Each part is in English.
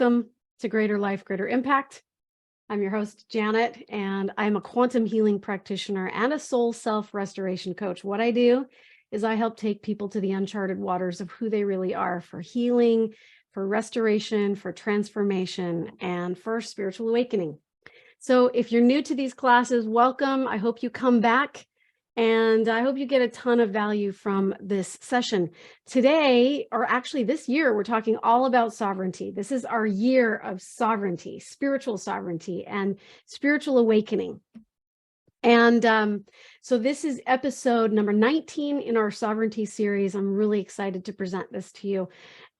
Welcome to Greater Life, Greater Impact. I'm your host, Janet, and I'm a quantum healing practitioner and a soul self-restoration coach. What I do is I help take people to the uncharted waters of who they really are for healing, for restoration, for transformation, and for spiritual awakening. So if you're new to these classes, welcome. I hope you come back. And I hope you get a ton of value from this session. Today, or actually this year, we're talking all about sovereignty. This is our year of sovereignty, spiritual sovereignty, and spiritual awakening. And so this is episode number 19 in our sovereignty series. I'm really excited to present this to you.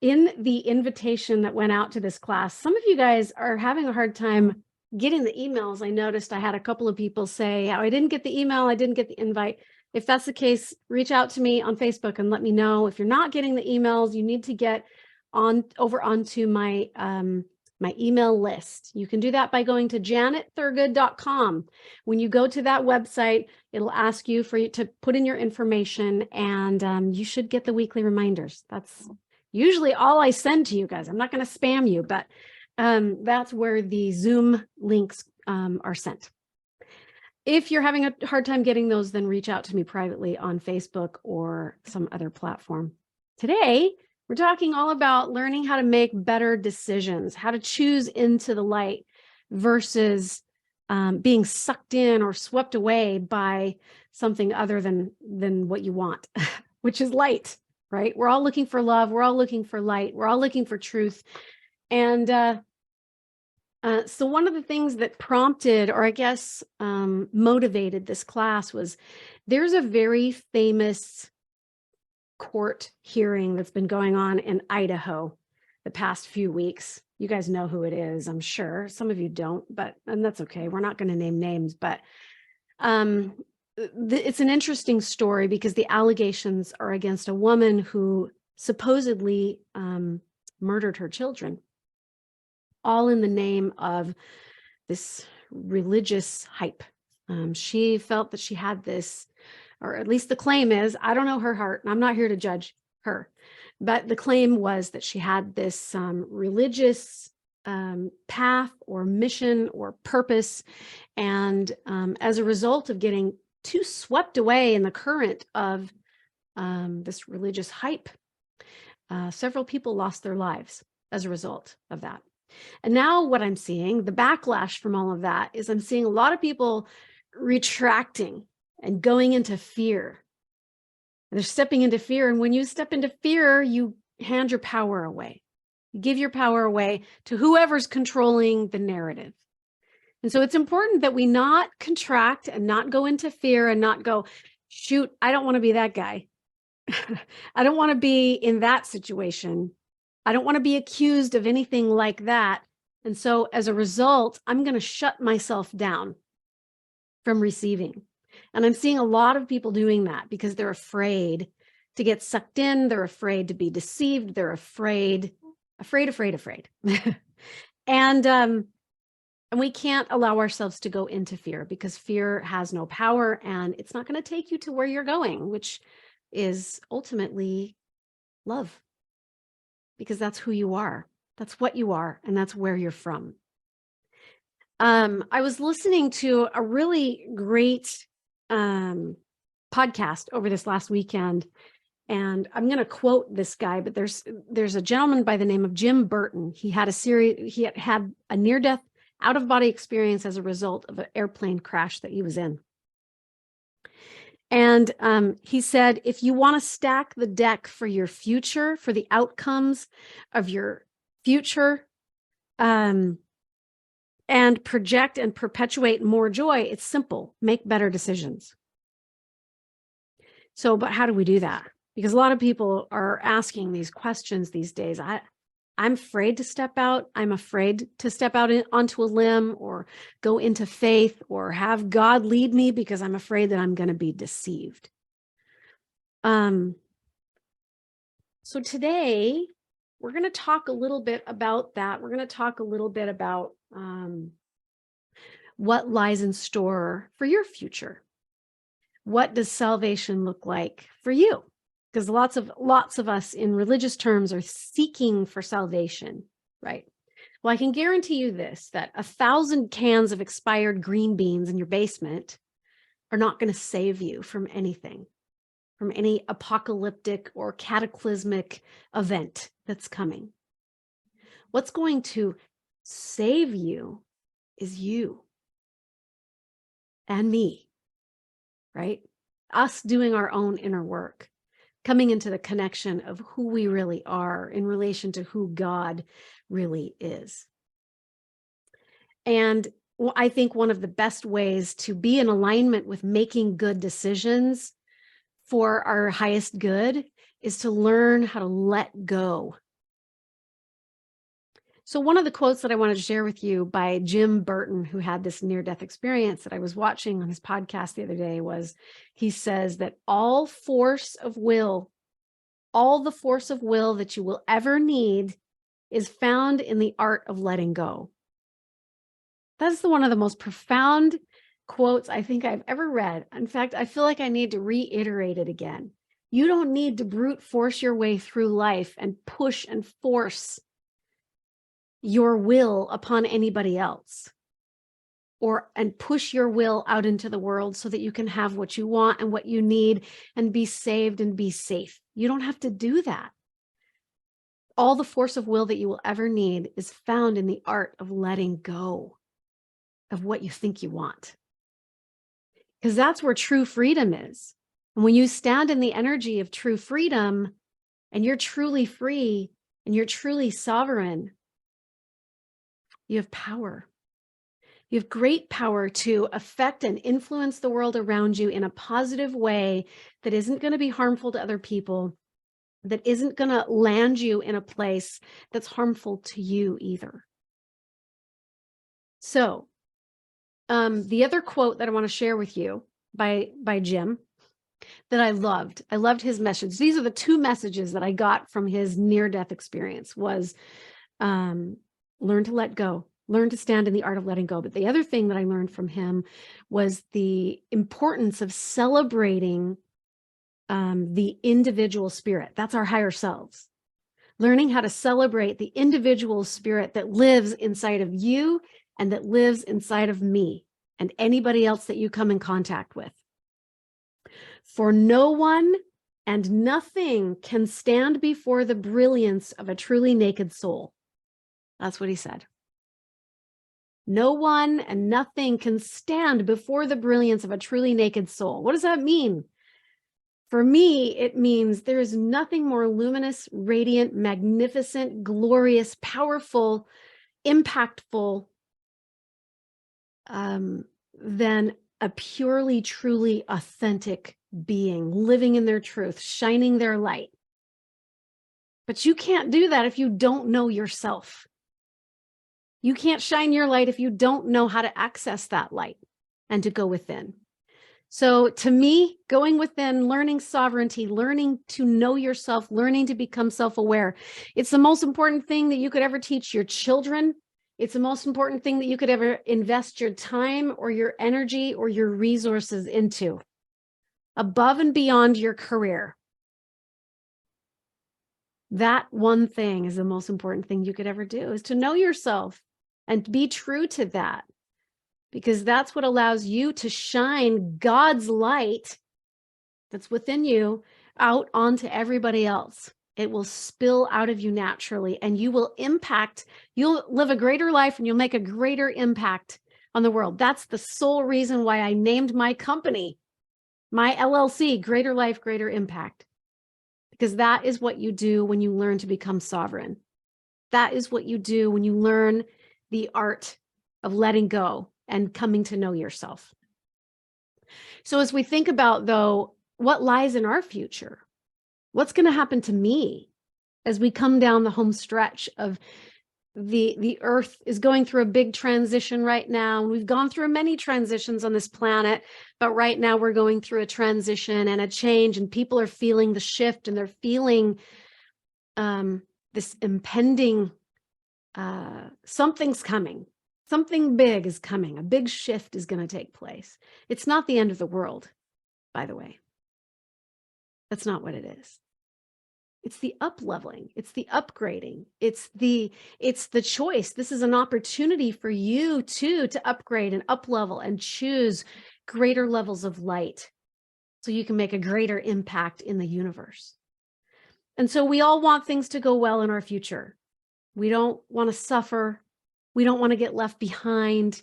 In the invitation that went out to this class, some of you guys are having a hard time getting the emails. I noticed I had a couple of people say, I didn't get the email, I didn't get the invite. If that's the case, reach out to me on Facebook and let me know. If you're not getting the emails, you need to get over onto my my email list. You can do that by going to janetthurgood.com. When you go to that website, it'll ask you to put in your information, and you should get the weekly reminders. That's usually all I send to you guys. I'm not going to spam you, but that's where the Zoom links are sent. If you're having a hard time getting those, then reach out to me privately on Facebook or some other platform. Today, we're talking all about learning how to make better decisions, how to choose into the light versus being sucked in or swept away by something other than what you want, which is light, right? We're all looking for love. We're all looking for light. We're all looking for truth. And so one of the things that prompted, or I guess motivated this class was there's a very famous court hearing that's been going on in Idaho the past few weeks. You guys know who it is, I'm sure. Some of you don't, and that's okay. We're not going to name names, but it's an interesting story because the allegations are against a woman who supposedly murdered her children, all in the name of this religious hype. She felt that she had this, or at least the claim is, I don't know her heart, and I'm not here to judge her, but the claim was that she had this religious path or mission or purpose. And as a result of getting too swept away in the current of this religious hype, several people lost their lives as a result of that. And now what I'm seeing, the backlash from all of that, is I'm seeing a lot of people retracting and going into fear. They're stepping into fear. And when you step into fear, you hand your power away. You give your power away to whoever's controlling the narrative. And so it's important that we not contract and not go into fear and not go, shoot, I don't want to be that guy. I don't want to be in that situation. I don't want to be accused of anything like that. And so as a result, I'm going to shut myself down from receiving. And I'm seeing a lot of people doing that because they're afraid to get sucked in. They're afraid to be deceived. They're afraid. And we can't allow ourselves to go into fear because fear has no power and it's not going to take you to where you're going, which is ultimately love. Because that's who you are. That's what you are. And that's where you're from. I was listening to a really great podcast over this last weekend. And I'm going to quote this guy, but there's a gentleman by the name of Jim Burton. He had a near-death out-of-body experience as a result of an airplane crash that he was in. And he said, if you want to stack the deck for your future, for the outcomes of your future, and project and perpetuate more joy, it's simple. Make better decisions. So, but how do we do that? Because a lot of people are asking these questions these days. I'm afraid to step out. I'm afraid to step out onto a limb or go into faith or have God lead me because I'm afraid that I'm going to be deceived. So today we're going to talk a little bit about that. We're going to talk a little bit about what lies in store for your future. What does salvation look like for you? Because lots of us in religious terms are seeking for salvation, right? Well, I can guarantee you this, that 1,000 cans of expired green beans in your basement are not going to save you from anything, from any apocalyptic or cataclysmic event that's coming. What's going to save you is you and me, right? Us doing our own inner work, coming into the connection of who we really are in relation to who God really is. And I think one of the best ways to be in alignment with making good decisions for our highest good is to learn how to let go. So one of the quotes that I wanted to share with you by Jim Burton, who had this near-death experience that I was watching on his podcast the other day, was he says that all the force of will that you will ever need is found in the art of letting go. That's one of the most profound quotes I think I've ever read. In fact, I feel like I need to reiterate it again. You don't need to brute force your way through life and push and force your will upon anybody else, and push your will out into the world so that you can have what you want and what you need and be saved and be safe. You don't have to do that. All the force of will that you will ever need is found in the art of letting go of what you think you want. Because that's where true freedom is. And when you stand in the energy of true freedom and you're truly free and you're truly sovereign, you have power. You have great power to affect and influence the world around you in a positive way that isn't going to be harmful to other people, that isn't going to land you in a place that's harmful to you either. So, the other quote that I want to share with you by Jim that I loved his message. These are the two messages that I got from his near-death experience was, learn to let go, learn to stand in the art of letting go. But the other thing that I learned from him was the importance of celebrating the individual spirit. That's our higher selves. Learning how to celebrate the individual spirit that lives inside of you and that lives inside of me and anybody else that you come in contact with. For no one and nothing can stand before the brilliance of a truly naked soul. That's what he said. No one and nothing can stand before the brilliance of a truly naked soul. What does that mean? For me, it means there is nothing more luminous, radiant, magnificent, glorious, powerful, impactful than a purely, truly authentic being living in their truth, shining their light. But you can't do that if you don't know yourself. You can't shine your light if you don't know how to access that light and to go within. So to me, going within, learning sovereignty, learning to know yourself, learning to become self-aware, it's the most important thing that you could ever teach your children. It's the most important thing that you could ever invest your time or your energy or your resources into, above and beyond your career. That one thing is the most important thing you could ever do, is to know yourself and be true to that, because that's what allows you to shine God's light that's within you out onto everybody else. It will spill out of you naturally, and you will impact, you'll live a greater life and you'll make a greater impact on the world. That's the sole reason why I named my company, my LLC, Greater Life, Greater Impact, because that is what you do when you learn to become sovereign. That is what you do when you learn the art of letting go and coming to know yourself. So as we think about, though, what lies in our future, what's going to happen to me as we come down the home stretch of the earth is going through a big transition right now. We've gone through many transitions on this planet, but right now we're going through a transition and a change, and people are feeling the shift, and they're feeling this impending, something's coming. Something big is coming. A big shift is going to take place. It's not the end of the world, by the way. That's not what it is. It's the up-leveling. It's the upgrading. It's the choice. This is an opportunity for you too to upgrade and up-level and choose greater levels of light so you can make a greater impact in the universe. And so we all want things to go well in our future. We don't want to suffer. We don't want to get left behind.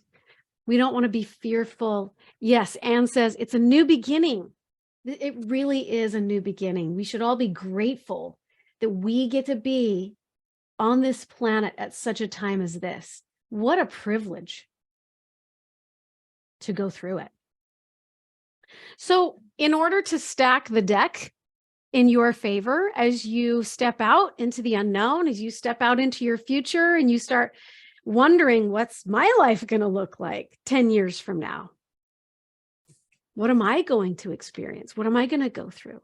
We don't want to be fearful. Yes, Anne says it's a new beginning. It really is a new beginning. We should all be grateful that we get to be on this planet at such a time as this. What a privilege to go through it. So in order to stack the deck in your favor, as you step out into the unknown, as you step out into your future and you start wondering, what's my life going to look like 10 years from now? What am I going to experience? What am I going to go through?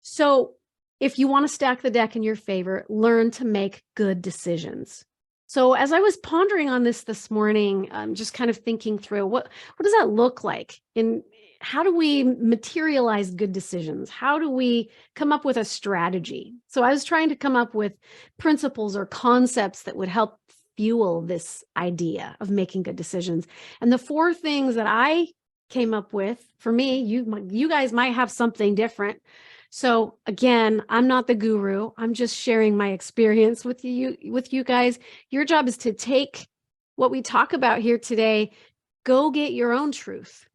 So if you want to stack the deck in your favor, learn to make good decisions. So as I was pondering on this morning, just kind of thinking through what does that look like? And how do we materialize good decisions? How do we come up with a strategy? So I was trying to come up with principles or concepts that would help fuel this idea of making good decisions. And the 4 things that I came up with, for me, you guys might have something different. So again, I'm not the guru. I'm just sharing my experience with you guys. Your job is to take what we talk about here today, go get your own truth.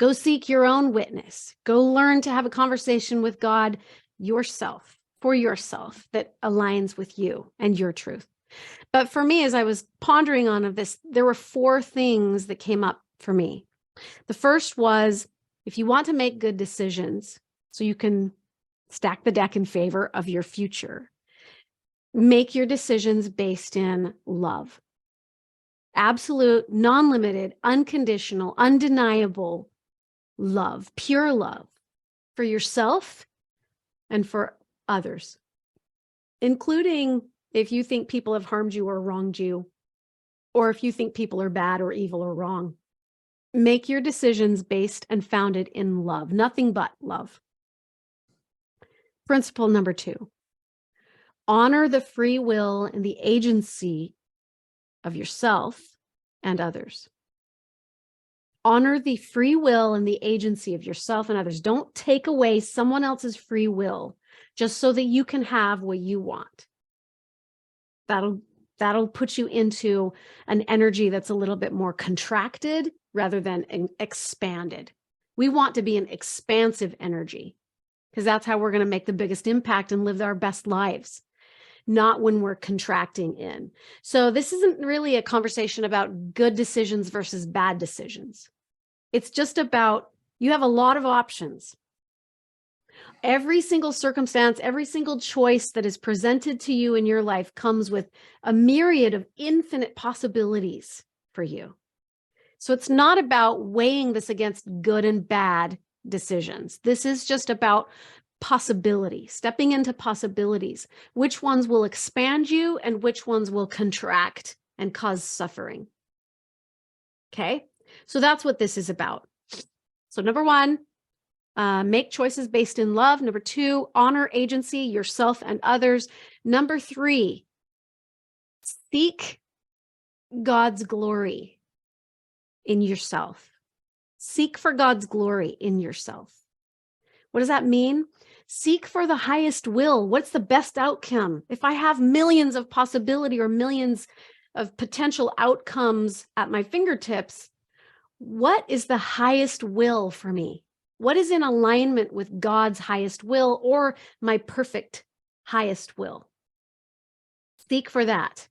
Go seek your own witness. Go learn to have a conversation with God yourself, for yourself, that aligns with you and your truth. But for me, as I was pondering on this, there were 4 things that came up for me. The first was, if you want to make good decisions so you can stack the deck in favor of your future, make your decisions based in love. Absolute, non-limited, unconditional, undeniable love, pure love for yourself and for others, including if you think people have harmed you or wronged you, or if you think people are bad or evil or wrong. Make your decisions based and founded in love, nothing but love. Principle number 2, honor the free will and the agency of yourself and others. Honor the free will and the agency of yourself and others. Don't take away someone else's free will just so that you can have what you want. That'll put you into an energy that's a little bit more contracted rather than expanded. We want to be an expansive energy because that's how we're going to make the biggest impact and live our best lives, not when we're contracting in. So this isn't really a conversation about good decisions versus bad decisions. It's just about, you have a lot of options. Every single circumstance, every single choice that is presented to you in your life comes with a myriad of infinite possibilities for you. So it's not about weighing this against good and bad decisions. This is just about possibility, stepping into possibilities. Which ones will expand you and which ones will contract and cause suffering. Okay, so that's what this is about. So number 1, make choices based in love. Number 2, honor agency, yourself and others. Number 3, seek God's glory in yourself. Seek for God's glory in yourself. What does that mean? Seek for the highest will. What's the best outcome? If I have millions of possibility or millions of potential outcomes at my fingertips, what is the highest will for me? What is in alignment with God's highest will or my perfect highest will? Seek for that.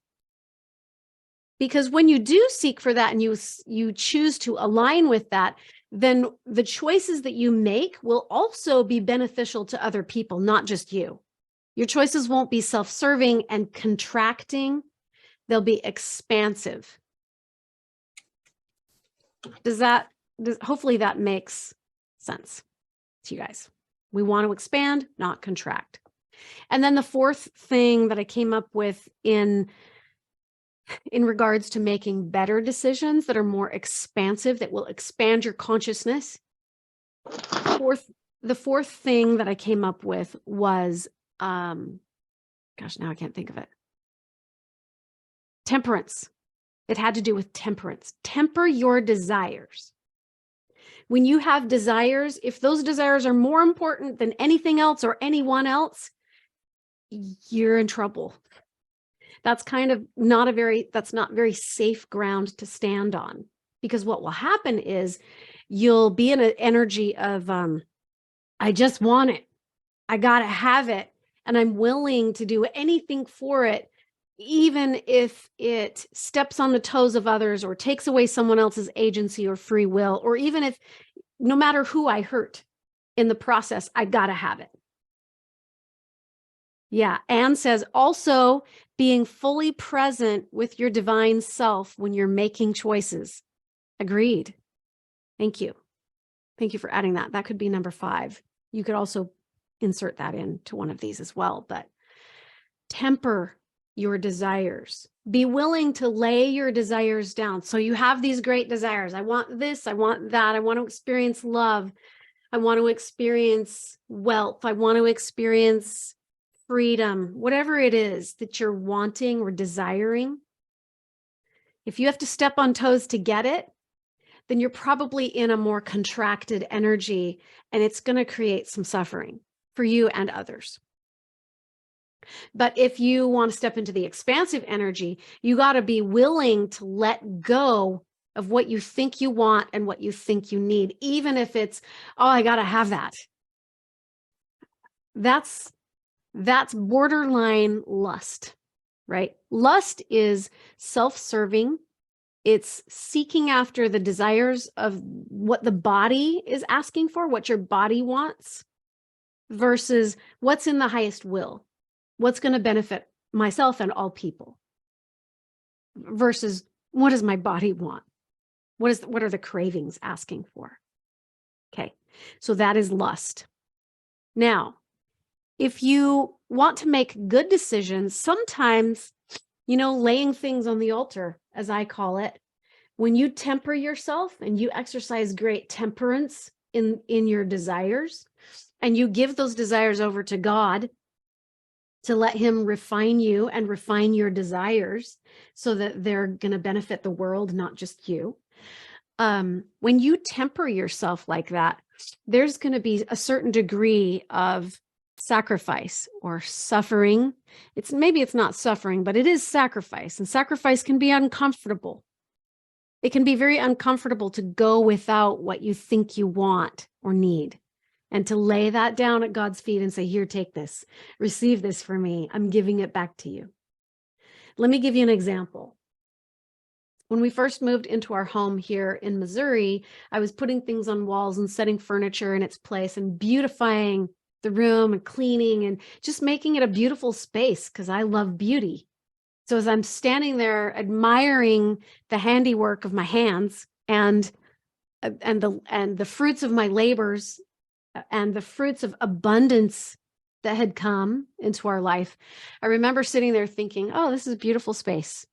Because when you do seek for that and you choose to align with that, then the choices that you make will also be beneficial to other people, not just you. Your choices won't be self-serving and contracting. They'll be expansive. Hopefully that makes sense to you guys. We want to expand, not contract. And then the 4th thing that I came up with in regards to making better decisions that are more expansive, that will expand your consciousness. the fourth thing that I came up with was, gosh, now I can't think of it. Temperance. It had to do with temperance. Temper your desires. When you have desires, if those desires are more important than anything else or anyone else, you're in trouble. That's kind of that's not very safe ground to stand on, because what will happen is you'll be in an energy of, I just want it. I got to have it. And I'm willing to do anything for it, even if it steps on the toes of others or takes away someone else's agency or free will, or even if, no matter who I hurt in the process, I got to have it. Yeah. Anne says, also being fully present with your divine self when you're making choices. Agreed. Thank you. Thank you for adding that. That could be number 5. You could also insert that into one of these as well, but temper your desires. Be willing to lay your desires down. So you have these great desires. I want this, I want that. I want to experience love. I want to experience wealth. I want to experience freedom, whatever it is that you're wanting or desiring. If you have to step on toes to get it, then you're probably in a more contracted energy, and it's going to create some suffering for you and others. But if you want to step into the expansive energy, you got to be willing to let go of what you think you want and what you think you need, even if it's, oh, I got to have that. That's borderline lust, right? Lust is self-serving. It's seeking after the desires of what the body is asking for, what your body wants, versus what's in the highest will, what's going to benefit myself and all people, versus what does my body want? What are the cravings asking for? Okay, so that is lust. Now, if you want to make good decisions, sometimes, laying things on the altar, as I call it, when you temper yourself and you exercise great temperance in your desires, and you give those desires over to God to let him refine you and refine your desires so that they're going to benefit the world, not just you. When you temper yourself like that, there's going to be a certain degree of sacrifice or suffering. Maybe it's not suffering, but it is sacrifice, and sacrifice can be uncomfortable. It can be very uncomfortable to go without what you think you want or need, and to lay that down at God's feet and say, here, take this, receive this for me. I'm giving it back to you. Let me give you an example. When we first moved into our home here in Missouri, I was putting things on walls and setting furniture in its place and beautifying the room and cleaning and just making it a beautiful space because I love beauty. So as I'm standing there admiring the handiwork of my hands and the fruits of my labors and the fruits of abundance that had come into our life, I remember sitting there thinking, oh, this is a beautiful space.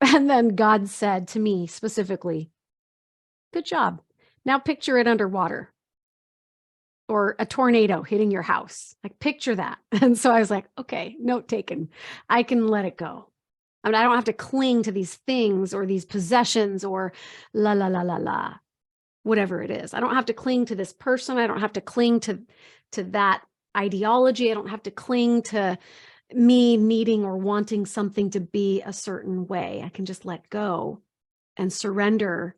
And then God said to me specifically, good job. Now picture it underwater, or a tornado hitting your house. Like, picture that. And so I was like, okay, note taken. I can let it go. I mean, I don't have to cling to these things or these possessions or whatever it is. I don't have to cling to this person. I don't have to cling to that ideology. I don't have to cling to me needing or wanting something to be a certain way. I can just let go and surrender.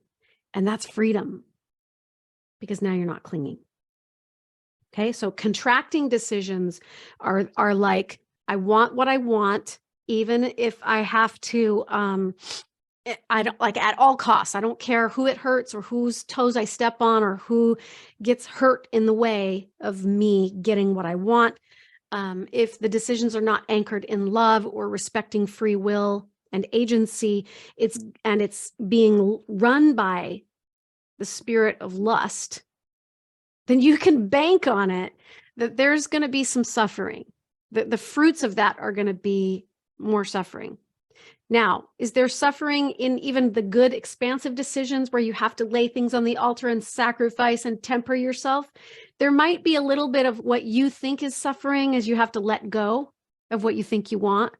And that's freedom, because now you're not clinging. Okay. So contracting decisions are like, I want what I want, even if I have to, I don't, like, at all costs. I don't care who it hurts or whose toes I step on or who gets hurt in the way of me getting what I want. If the decisions are not anchored in love or respecting free will and agency, it's being run by the spirit of lust, then you can bank on it that there's going to be some suffering. The fruits of that are going to be more suffering. Now, is there suffering in even the good, expansive decisions where you have to lay things on the altar and sacrifice and temper yourself? There might be a little bit of what you think is suffering as you have to let go of what you think you want.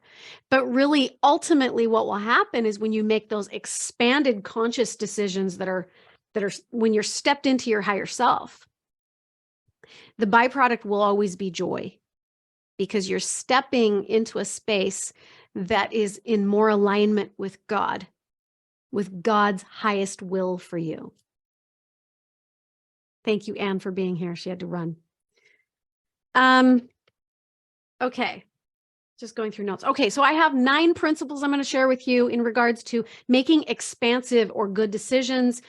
But really, ultimately, what will happen is when you make those expanded conscious decisions that are when you're stepped into your higher self, the byproduct will always be joy, because you're stepping into a space that is in more alignment with God, with God's highest will for you. Thank you, Anne, for being here. She had to run. Okay, just going through notes. Okay, so I have 9 principles I'm going to share with you in regards to making expansive or good decisions.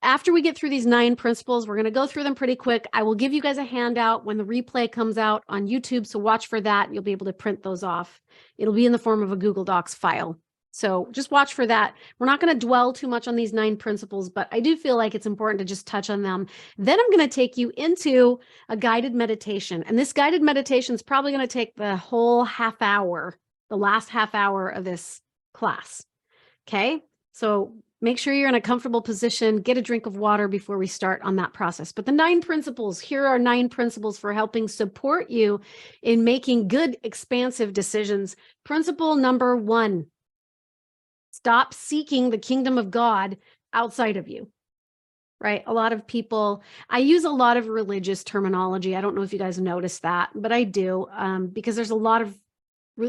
After we get through these 9 principles, we're going to go through them pretty quick. I will give you guys a handout when the replay comes out on YouTube, so watch for that. You'll be able to print those off. It'll be in the form of a Google Docs file. So just watch for that. We're not going to dwell too much on these 9 principles, but I do feel like it's important to just touch on them. Then I'm going to take you into a guided meditation. And this guided meditation is probably going to take the whole half hour, the last half hour of this class. Okay? So make sure you're in a comfortable position, get a drink of water before we start on that process. But the 9 principles, here are 9 principles for helping support you in making good, expansive decisions. Principle number 1, stop seeking the kingdom of God outside of you, right? A lot of people, I use a lot of religious terminology. I don't know if you guys noticed that, but I do, because there's a lot of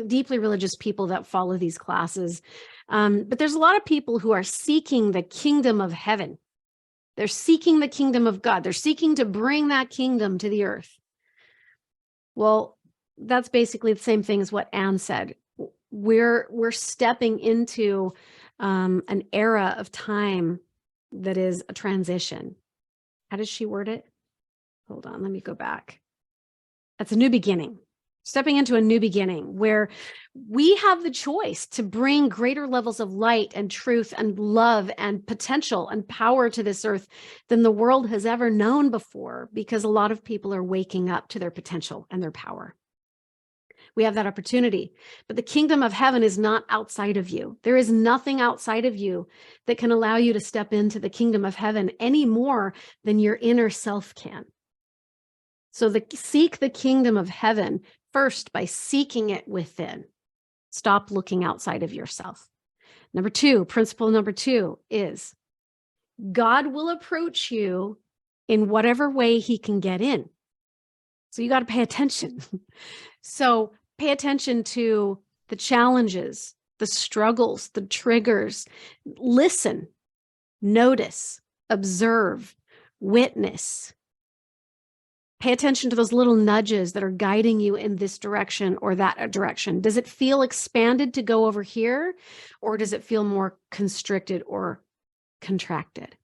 deeply religious people that follow these classes. But there's a lot of people who are seeking the kingdom of heaven. They're seeking the kingdom of God. They're seeking to bring that kingdom to the earth. Well, that's basically the same thing as what Anne said. We're stepping into an era of time that is a transition. How does she word it? Hold on, let me go back. That's a new beginning. Stepping into a new beginning where we have the choice to bring greater levels of light and truth and love and potential and power to this earth than the world has ever known before, because a lot of people are waking up to their potential and their power. We have that opportunity, but the kingdom of heaven is not outside of you. There is nothing outside of you that can allow you to step into the kingdom of heaven any more than your inner self can. So seek the kingdom of heaven first by seeking it within. Stop looking outside of yourself. Number 2, principle number 2 is God will approach you in whatever way he can get in. So you got to pay attention. So pay attention to the challenges, the struggles, the triggers. Listen, notice, observe, witness. Pay attention to those little nudges that are guiding you in this direction or that direction. Does it feel expanded to go over here, or does it feel more constricted or contracted?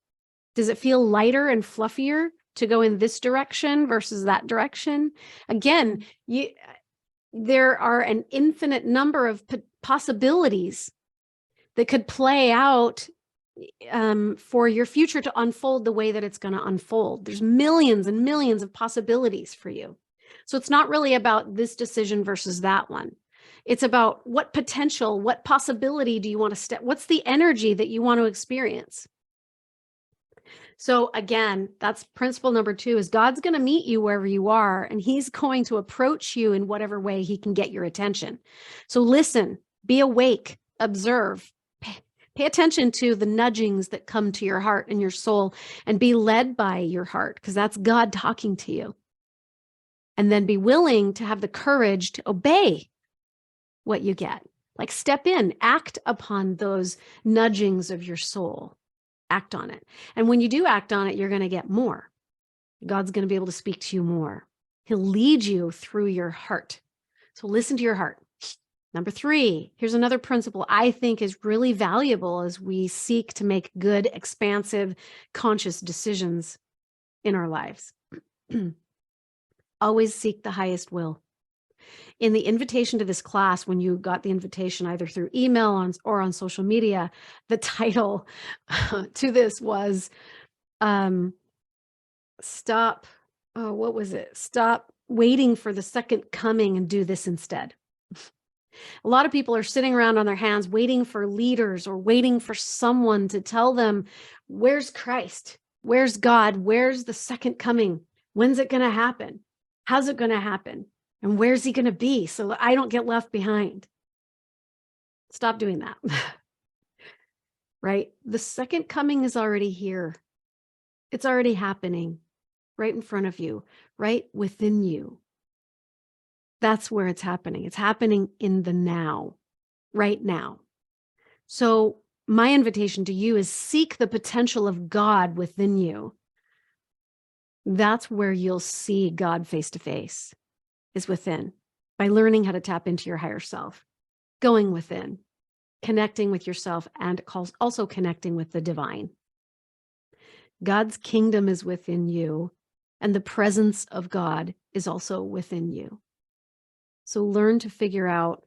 Does it feel lighter and fluffier to go in this direction versus that direction? Again, there are an infinite number of possibilities that could play out for your future to unfold the way that it's going to unfold. There's millions and millions of possibilities for you. So it's not really about this decision versus that one. It's about what potential, what possibility do you want to step? What's the energy that you want to experience? So again, that's principle number 2, is God's going to meet you wherever you are, and he's going to approach you in whatever way he can get your attention. So listen, be awake, observe, pay attention to the nudgings that come to your heart and your soul, and be led by your heart, because that's God talking to you. And then be willing to have the courage to obey what you get. Like step in, act upon those nudgings of your soul. Act on it. And when you do act on it, you're going to get more. God's going to be able to speak to you more. He'll lead you through your heart. So listen to your heart. Number 3, here's another principle I think is really valuable as we seek to make good, expansive, conscious decisions in our lives. Always seek the highest will. In the invitation to this class, when you got the invitation either through email or on social media, the title to this was Stop waiting for the second coming and do this instead. A lot of people are sitting around on their hands waiting for leaders or waiting for someone to tell them, where's Christ? Where's God? Where's the second coming? When's it going to happen? How's it going to happen? And where's he going to be so that I don't get left behind? Stop doing that. Right? The second coming is already here. It's already happening right in front of you, right within you. That's where it's happening. It's happening in the now, right now. So my invitation to you is seek the potential of God within you. That's where you'll see God face to face, is within, by learning how to tap into your higher self, going within, connecting with yourself, and also connecting with the divine. God's kingdom is within you, and the presence of God is also within you. So learn to figure out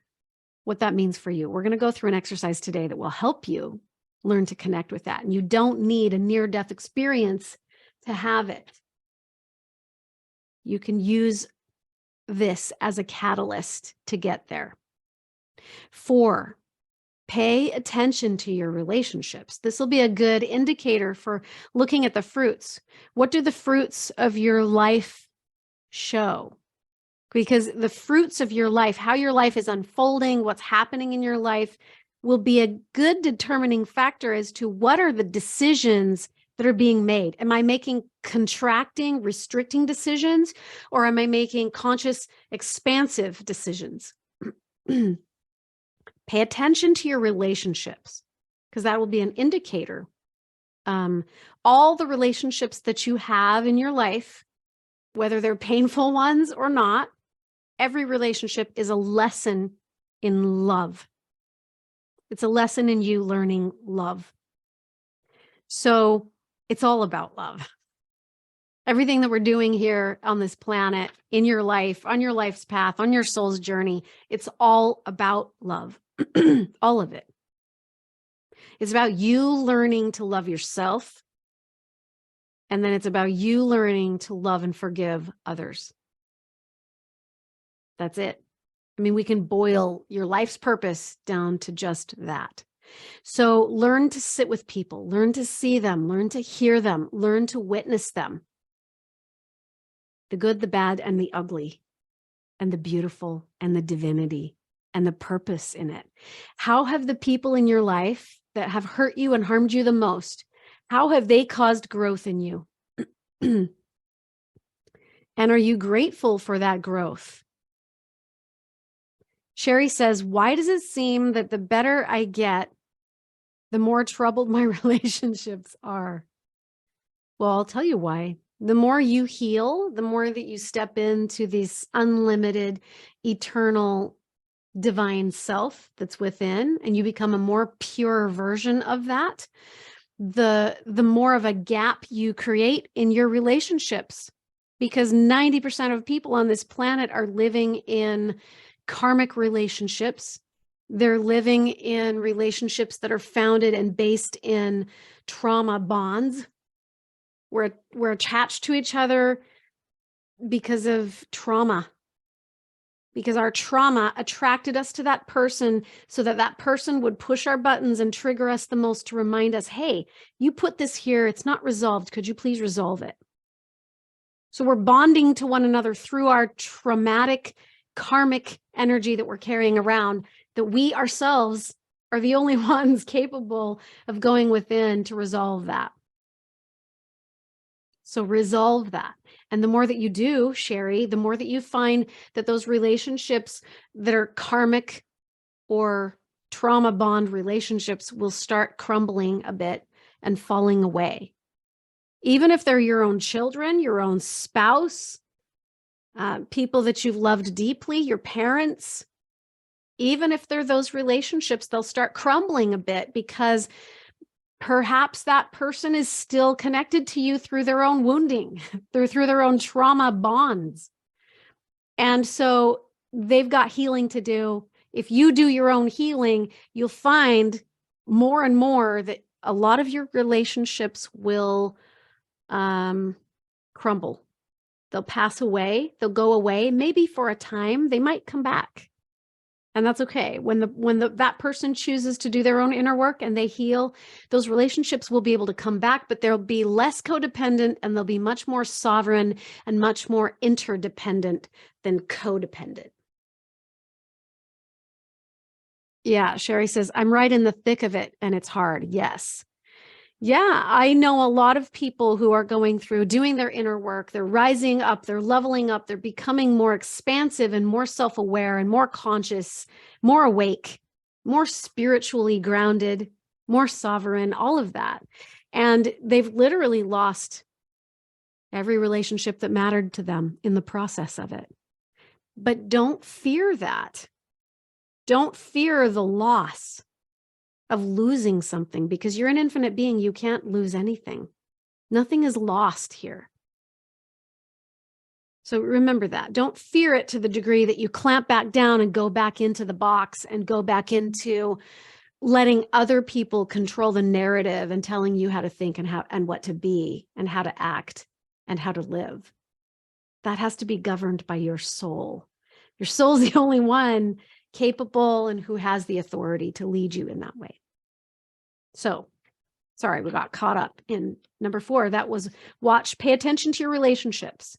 what that means for you. We're going to go through an exercise today that will help you learn to connect with that. And you don't need a near-death experience to have it. You can use this as a catalyst to get there. 4, pay attention to your relationships. This will be a good indicator for looking at the fruits. What do the fruits of your life show? Because the fruits of your life, how your life is unfolding, what's happening in your life, will be a good determining factor as to what are the decisions that are being made. Am I making contracting, restricting decisions, or am I making conscious, expansive decisions? Pay attention to your relationships, because that will be an indicator. All the relationships that you have in your life, whether they're painful ones or not, every relationship is a lesson in love. It's a lesson in you learning love. So it's all about love. Everything that we're doing here on this planet, in your life, on your life's path, on your soul's journey, it's all about love. All of it. It's about you learning to love yourself. And then it's about you learning to love and forgive others. That's it. I mean, we can boil your life's purpose down to just that. So learn to sit with people, learn to see them, learn to hear them, learn to witness them. The good, the bad, and the ugly, and the beautiful, and the divinity, and the purpose in it. How have the people in your life that have hurt you and harmed you the most, how have they caused growth in you? And are you grateful for that growth? Sherry says, why does it seem that the better I get, the more troubled my relationships are? Well, I'll tell you why. The more you heal, the more that you step into this unlimited, eternal, divine self that's within, and you become a more pure version of that, the more of a gap you create in your relationships. Because 90% of people on this planet are living in karmic relationships. They're living in relationships that are founded and based in trauma bonds. We're attached to each other because of trauma, because our trauma attracted us to that person so that that person would push our buttons and trigger us the most to remind us, hey, you put this here, it's not resolved. Could you please resolve it? So we're bonding to one another through our traumatic karmic energy that we're carrying around, that we ourselves are the only ones capable of going within to resolve that. So resolve that. And the more that you do, Sherry, the more that you find that those relationships that are karmic or trauma bond relationships will start crumbling a bit and falling away. Even if they're your own children, your own spouse, people that you've loved deeply, your parents, even if they're those relationships, they'll start crumbling a bit because perhaps that person is still connected to you through their own wounding, through their own trauma bonds. And so they've got healing to do. If you do your own healing, you'll find more and more that a lot of your relationships will crumble. They'll pass away. They'll go away, maybe for a time. They might come back. And that's okay. That person chooses to do their own inner work and they heal, those relationships will be able to come back, but they'll be less codependent and they'll be much more sovereign and much more interdependent than codependent. Yeah, Sherry says, I'm right in the thick of it and it's hard. Yes. Yeah, I know a lot of people who are going through doing their inner work. They're rising up, they're leveling up, they're becoming more expansive and more self-aware and more conscious, more awake, more spiritually grounded, more sovereign, all of that. And they've literally lost every relationship that mattered to them in the process of it. But don't fear that. Don't fear the loss of losing something, because you're an infinite being. You can't lose anything. Nothing is lost here. So remember that. Don't fear it to the degree that you clamp back down and go back into the box and go back into letting other people control the narrative and telling you how to think and how and what to be and how to act and how to live. That has to be governed by your soul. Your soul's the only one capable and who has the authority to lead you in that way. So, sorry, we got caught up in number 4. That was pay attention to your relationships,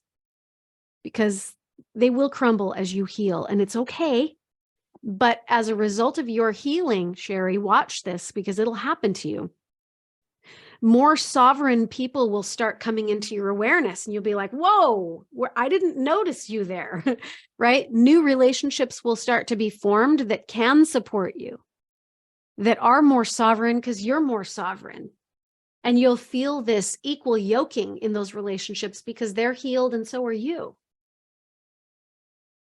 because they will crumble as you heal, and it's okay. But as a result of your healing, Sherry, watch this, because it'll happen to you. More sovereign people will start coming into your awareness, and you'll be like, whoa, I didn't notice you there, right? New relationships will start to be formed that can support you, that are more sovereign because you're more sovereign. And you'll feel this equal yoking in those relationships because they're healed and so are you.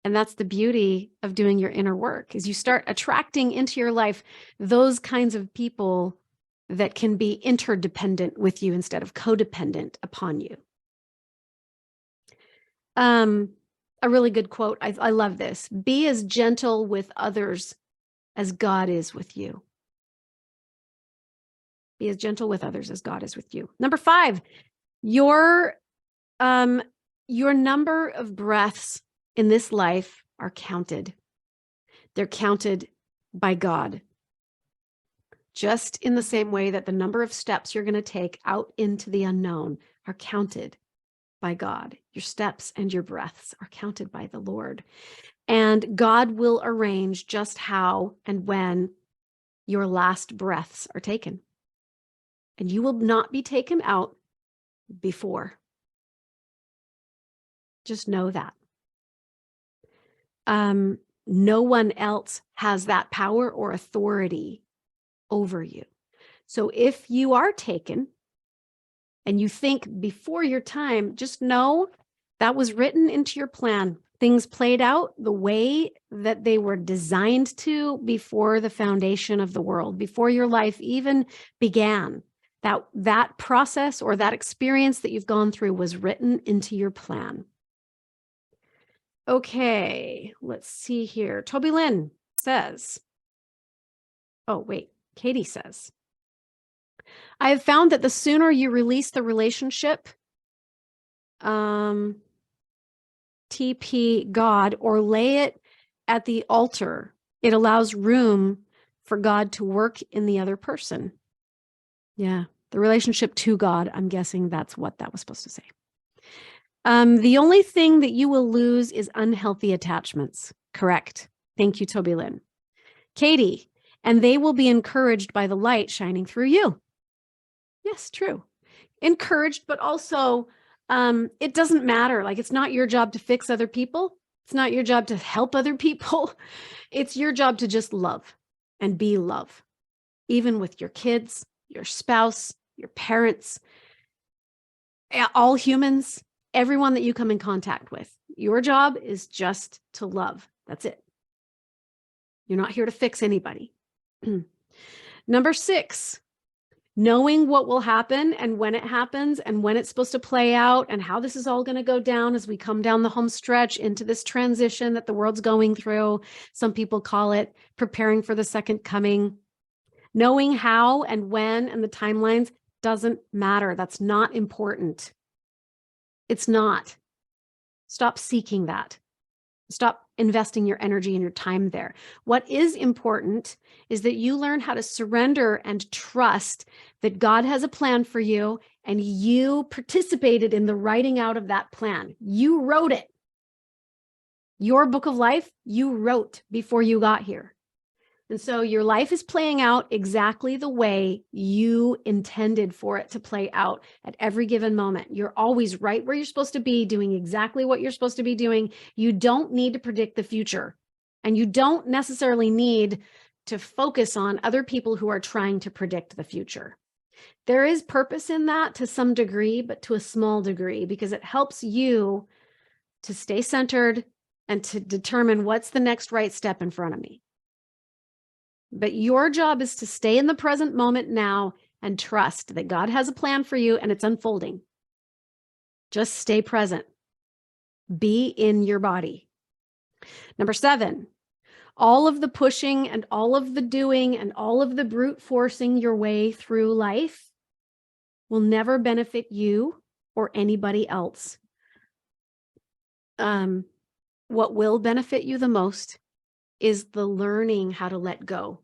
And that's the beauty of doing your inner work, is you start attracting into your life those kinds of people that can be interdependent with you instead of codependent upon you. A really good quote. I love this. Be as gentle with others as God is with you. Be as gentle with others as God is with you. Number 5, your number of breaths in this life are counted. They're counted by God. Just in the same way that the number of steps you're going to take out into the unknown are counted by God. Your steps and your breaths are counted by the Lord. And God will arrange just how and when your last breaths are taken. And you will not be taken out before. Just know that. No one else has that power or authority over you. So if you are taken and you think before your time, just know that was written into your plan. Things played out the way that they were designed to before the foundation of the world, before your life even began. That process or that experience that you've gone through was written into your plan. Okay, let's see here. Toby Lynn says, oh, wait, Katie says, I have found that the sooner you release the relationship, TP God, or lay it at the altar, it allows room for God to work in the other person. Yeah, the relationship to God, I'm guessing that's what that was supposed to say. The only thing that you will lose is unhealthy attachments. Correct. Thank you, Toby Lynn. Katie, and they will be encouraged by the light shining through you. Yes, true. Encouraged, but also it doesn't matter. Like, it's not your job to fix other people. It's not your job to help other people. It's your job to just love and be love, even with your kids, your spouse, your parents, all humans, everyone that you come in contact with. Your job is just to love. That's it. You're not here to fix anybody. Number 6, knowing what will happen and when it happens and when it's supposed to play out and how this is all going to go down as we come down the home stretch into this transition that the world's going through. Some people call it preparing for the second coming. Knowing how and when and the timelines doesn't matter. That's not important. It's not. Stop seeking that. Stop investing your energy and your time there. What is important is that you learn how to surrender and trust that God has a plan for you, and you participated in the writing out of that plan. You wrote it. Your book of life, you wrote before you got here. And so your life is playing out exactly the way you intended for it to play out at every given moment. You're always right where you're supposed to be, doing exactly what you're supposed to be doing. You don't need to predict the future. And you don't necessarily need to focus on other people who are trying to predict the future. There is purpose in that to some degree, but to a small degree, because it helps you to stay centered and to determine what's the next right step in front of me. But your job is to stay in the present moment now and trust that God has a plan for you and it's unfolding. Just stay present. Be in your body. Number 7, all of the pushing and all of the doing and all of the brute forcing your way through life will never benefit you or anybody else. What will benefit you the most is the learning how to let go.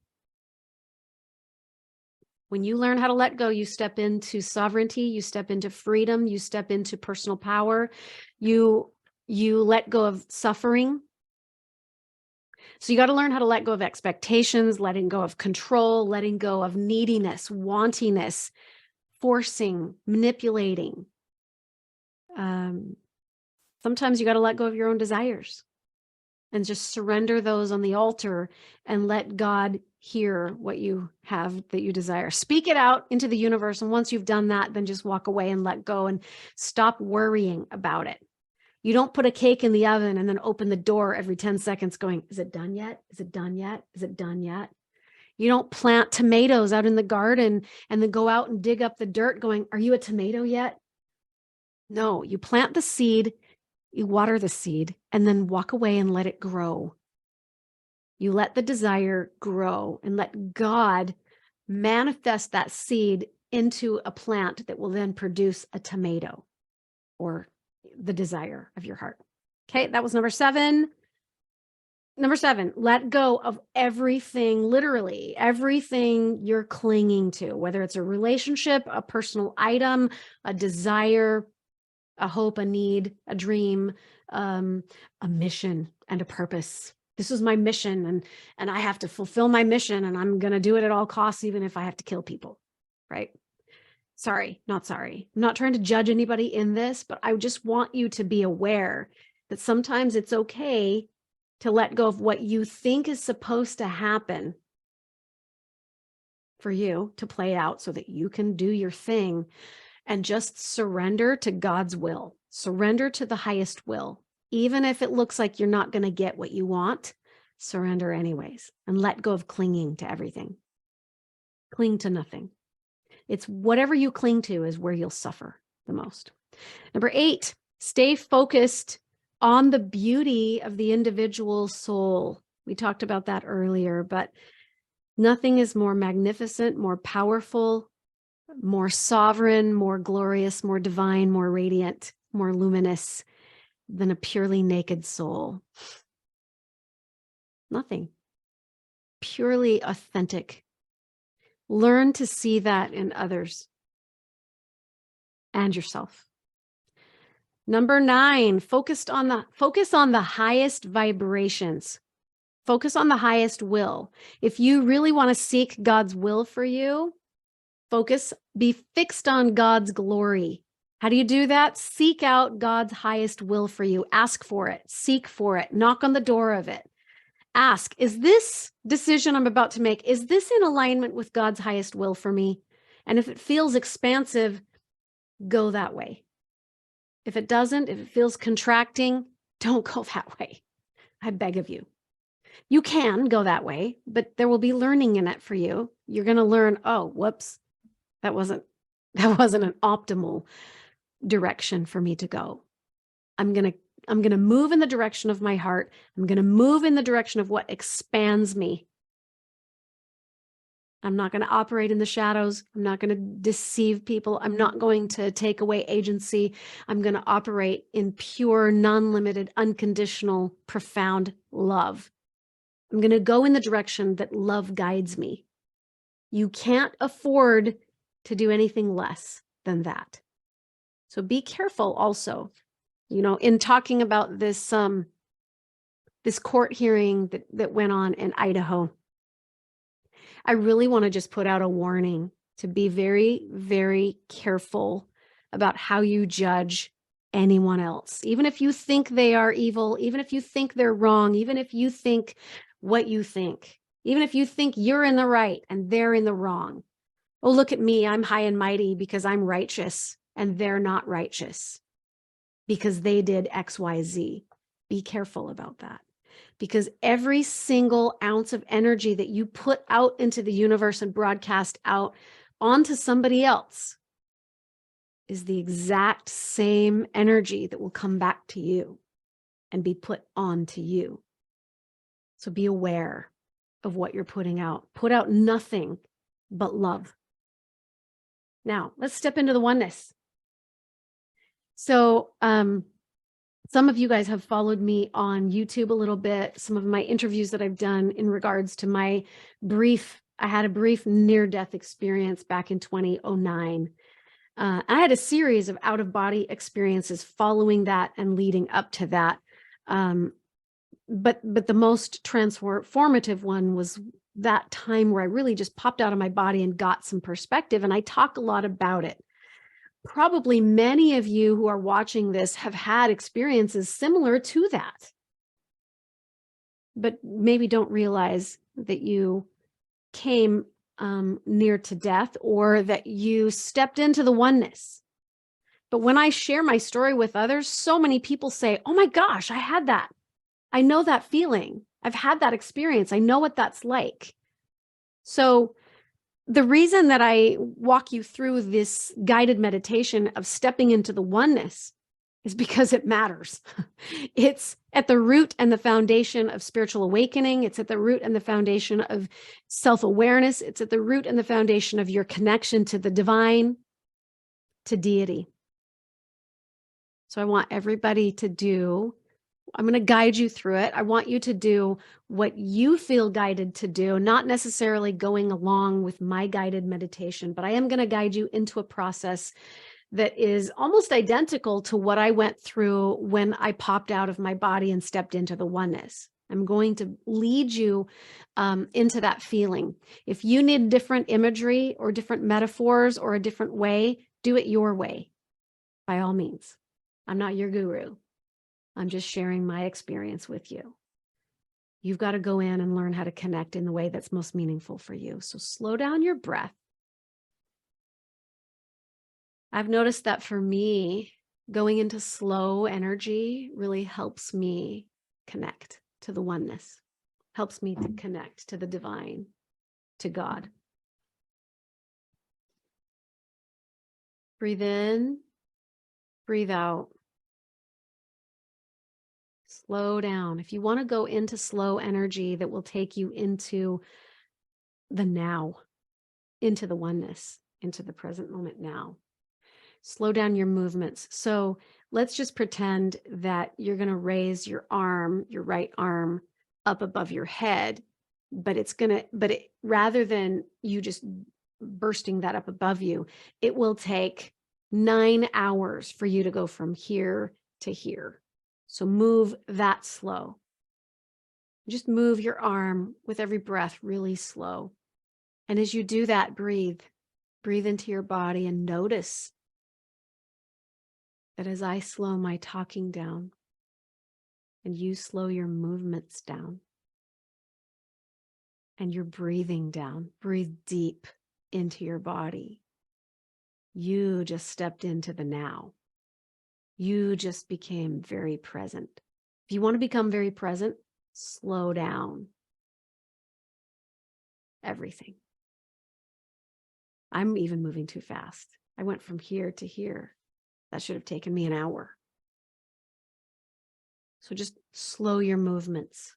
When you learn how to let go, you step into sovereignty, you step into freedom, you step into personal power, you let go of suffering. So you got to learn how to let go of expectations, letting go of control, letting go of neediness, wantiness, forcing, manipulating. Sometimes you got to let go of your own desires and just surrender those on the altar and let God hear what you have that you desire. Speak it out into the universe. And once you've done that, then just walk away and let go and stop worrying about it. You don't put a cake in the oven and then open the door every 10 seconds going, is it done yet? Is it done yet? Is it done yet? You don't plant tomatoes out in the garden and then go out and dig up the dirt going, are you a tomato yet? No, you plant the seed, you water the seed, and then walk away and let it grow. You let the desire grow and let God manifest that seed into a plant that will then produce a tomato or the desire of your heart. Okay, that was number 7. Number 7, let go of everything, literally everything you're clinging to, whether it's a relationship, a personal item, a desire, a hope, a need, a dream, a mission and a purpose. This is my mission and I have to fulfill my mission and I'm going to do it at all costs, even if I have to kill people, right? Sorry, not sorry. I'm not trying to judge anybody in this, but I just want you to be aware that sometimes it's okay to let go of what you think is supposed to happen for you to play out so that you can do your thing and just surrender to God's will. Surrender to the highest will. Even if it looks like you're not going to get what you want, surrender anyways and let go of clinging to everything. Cling to nothing. It's whatever you cling to is where you'll suffer the most. Number 8, stay focused on the beauty of the individual soul. We talked about that earlier, but nothing is more magnificent, more powerful, more sovereign, more glorious, more divine, more radiant, more luminous than a purely naked soul. Nothing. Purely authentic. Learn to see that in others and yourself. Number 9, focus on the highest vibrations. Focus on the highest will. If you really want to seek God's will for you, be fixed on God's glory. How do you do that? Seek out God's highest will for you. Ask for it. Seek for it. Knock on the door of it. Ask, is this decision I'm about to make, is this in alignment with God's highest will for me? And if it feels expansive, go that way. If it doesn't, if it feels contracting, don't go that way. I beg of you. You can go that way, but there will be learning in it for you. You're going to learn, oh, whoops, that wasn't an optimal direction for me to go. I'm going to move in the direction of my heart. I'm going to move in the direction of what expands me. I'm not going to operate in the shadows. I'm not going to deceive people. I'm not going to take away agency. I'm going to operate in pure, non-limited, unconditional, profound love. I'm going to go in the direction that love guides me. You can't afford to do anything less than that. So be careful also, in talking about this, this court hearing that went on in Idaho. I really want to just put out a warning to be very, very careful about how you judge anyone else. Even if you think they are evil, even if you think they're wrong, even if you think what you think, even if you think you're in the right and they're in the wrong. Oh, look at me. I'm high and mighty because I'm righteous and they're not righteous because they did X, Y, Z. Be careful about that. Because every single ounce of energy that you put out into the universe and broadcast out onto somebody else is the exact same energy that will come back to you and be put onto you. So be aware of what you're putting out. Put out nothing but love. Now, let's step into the oneness. So, some of you guys have followed me on YouTube a little bit, some of my interviews that I've done in regards to I had a brief near-death experience back in 2009. I had a series of out-of-body experiences following that and leading up to that. But the most transformative one was that time where I really just popped out of my body and got some perspective, and I talk a lot about it. Probably many of you who are watching this have had experiences similar to that, but maybe don't realize that you came near to death or that you stepped into the oneness. But when I share my story with others, so many people say, oh my gosh, I had that. I know that feeling. I've had that experience. I know what that's like. So the reason that I walk you through this guided meditation of stepping into the oneness is because it matters. It's at the root and the foundation of spiritual awakening. It's at the root and the foundation of self-awareness. It's at the root and the foundation of your connection to the divine, to deity. So I want everybody to do, I'm going to guide you through it. I want you to do what you feel guided to do, not necessarily going along with my guided meditation, but I am going to guide you into a process that is almost identical to what I went through when I popped out of my body and stepped into the oneness. I'm going to lead you into that feeling. If you need different imagery or different metaphors or a different way, do it your way, by all means. I'm not your guru. I'm just sharing my experience with you. You've got to go in and learn how to connect in the way that's most meaningful for you. So slow down your breath. I've noticed that for me, going into slow energy really helps me connect to the oneness, helps me to connect to the divine, to God. Breathe in, breathe out. Slow down. If you want to go into slow energy that will take you into the now, into the oneness, into the present moment now, slow down your movements. So let's just pretend that you're going to raise your arm, your right arm, up above your head, but rather than you just bursting that up above you, it will take 9 hours for you to go from here to here. So move that slow. Just move your arm with every breath really slow. And as you do that, breathe. Breathe into your body and notice that as I slow my talking down and you slow your movements down and your breathing down, breathe deep into your body. You just stepped into the now. You just became very present. If you want to become very present, slow down everything. I'm even moving too fast. I went from here to here. That should have taken me an hour. So just slow your movements.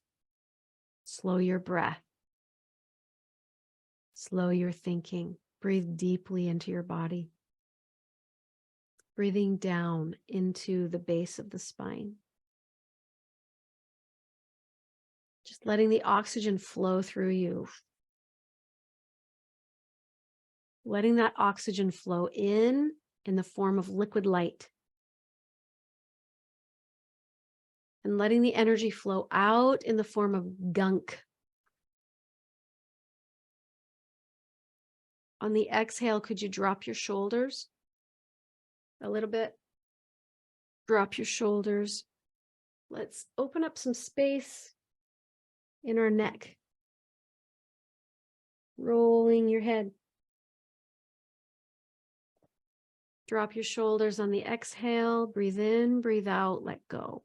Slow your breath. Slow your thinking. Breathe deeply into your body. Breathing down into the base of the spine. Just letting the oxygen flow through you. Letting that oxygen flow in the form of liquid light. And letting the energy flow out in the form of gunk. On the exhale, could you drop your shoulders a little bit? Drop your shoulders. Let's open up some space in our neck. Rolling your head. Drop your shoulders on the exhale. Breathe in, breathe out, let go.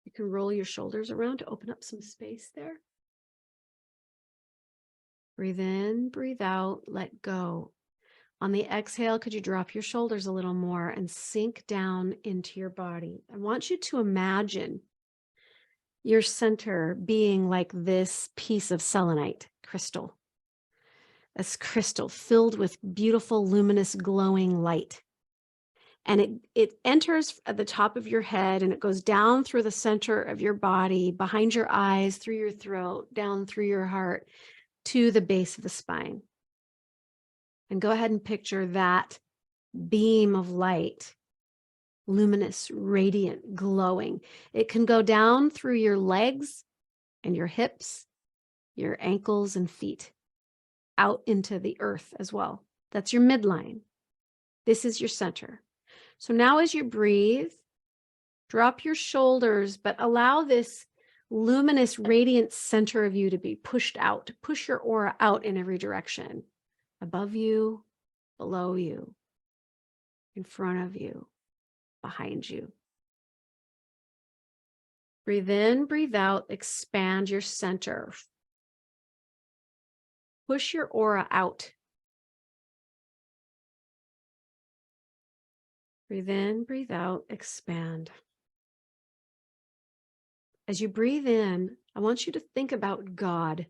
You can roll your shoulders around to open up some space there. Breathe in, breathe out, let go. On the exhale, could you drop your shoulders a little more and sink down into your body? I want you to imagine your center being like this piece of selenite crystal. This crystal filled with beautiful, luminous, glowing light. And it enters at the top of your head and it goes down through the center of your body, behind your eyes, through your throat, down through your heart, to the base of the spine. And go ahead and picture that beam of light, luminous, radiant, glowing. It can go down through your legs and your hips, your ankles and feet, out into the earth as well. That's your midline. This is your center. So now as you breathe, drop your shoulders, but allow this luminous, radiant center of you to be pushed out. Push your aura out in every direction. Above you, below you, in front of you, behind you. Breathe in, breathe out, expand your center. Push your aura out. Breathe in, breathe out, expand. As you breathe in, I want you to think about God,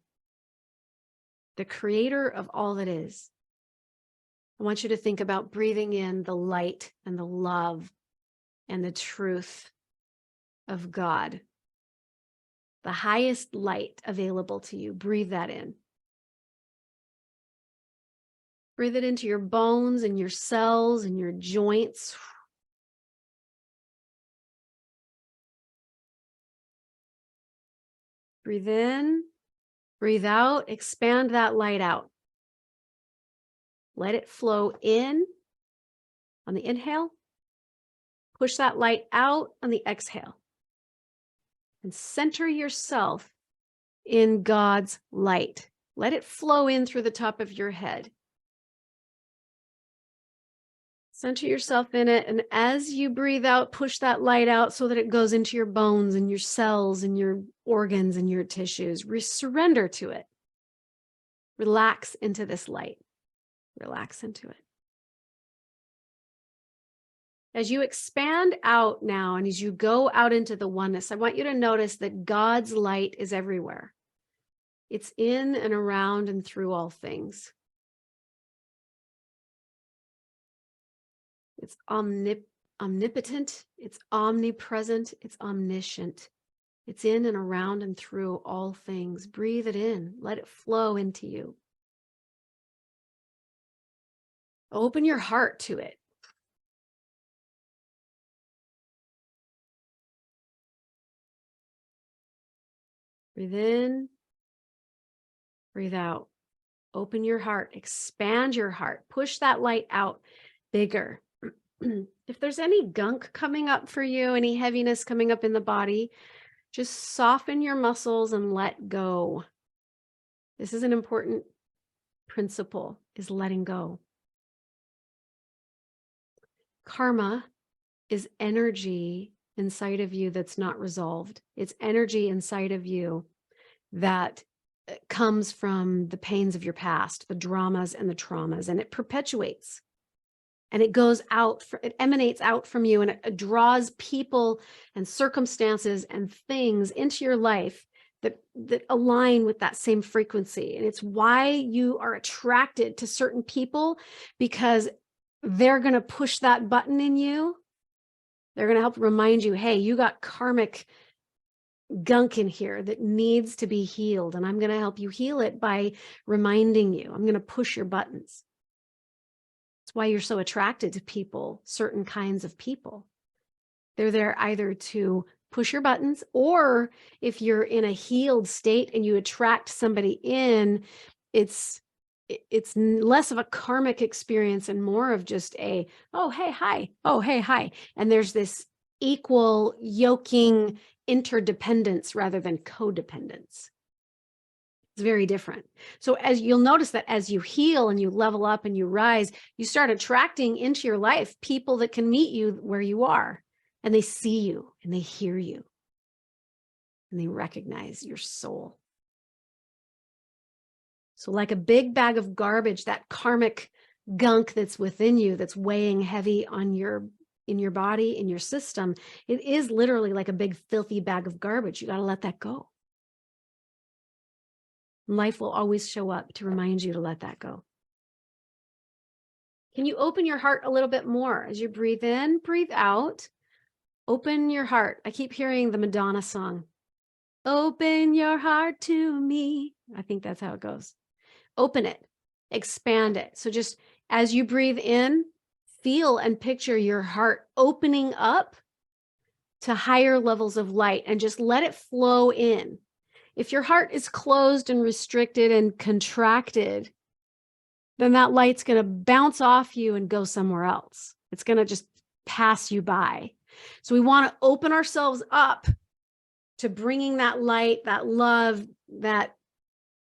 the creator of all that is. I want you to think about breathing in the light and the love and the truth of God. The highest light available to you. Breathe that in. Breathe it into your bones and your cells and your joints. Breathe in, breathe out, expand that light out. Let it flow in on the inhale. Push that light out on the exhale. And center yourself in God's light. Let it flow in through the top of your head. Center yourself in it, and as you breathe out, push that light out so that it goes into your bones and your cells and your organs and your tissues. Surrender to it. Relax into this light. Relax into it. As you expand out now and as you go out into the oneness, I want you to notice that God's light is everywhere. It's in and around and through all things. It's omnipotent, it's omnipresent, it's omniscient. It's in and around and through all things. Breathe it in. Let it flow into you. Open your heart to it. Breathe in, breathe out. Open your heart, expand your heart, push that light out bigger. If there's any gunk coming up for you, any heaviness coming up in the body, just soften your muscles and let go. This is an important principle, is letting go. Karma is energy inside of you that's not resolved. It's energy inside of you that comes from the pains of your past, the dramas and the traumas, and it perpetuates. and it goes out, it emanates out from you, and it draws people and circumstances and things into your life that align with that same frequency. And it's why you are attracted to certain people, because they're going to push that button in you. They're going to help remind you, hey, you got karmic gunk in here that needs to be healed. And I'm going to help you heal it by reminding you. I'm going to push your buttons. That's why you're so attracted to people, certain kinds of people. They're there either to push your buttons, or if you're in a healed state and you attract somebody in, it's less of a karmic experience and more of just a, oh, hey, hi. Oh, hey, hi. And there's this equal yoking interdependence rather than codependence. It's very different. So as you'll notice that as you heal and you level up and you rise, you start attracting into your life people that can meet you where you are, and they see you and they hear you and they recognize your soul. So like a big bag of garbage, that karmic gunk that's within you, that's weighing heavy on in your body, in your system, it is literally like a big filthy bag of garbage. You got to let that go. Life will always show up to remind you to let that go. Can you open your heart a little bit more as you breathe in, breathe out? Open your heart. I keep hearing the Madonna song. Open your heart to me. I think that's how it goes. Open it, expand it. So just as you breathe in, feel and picture your heart opening up to higher levels of light, and just let it flow in. If your heart is closed and restricted and contracted, then that light's going to bounce off you and go somewhere else. It's going to just pass you by. So we want to open ourselves up to bringing that light, that love, that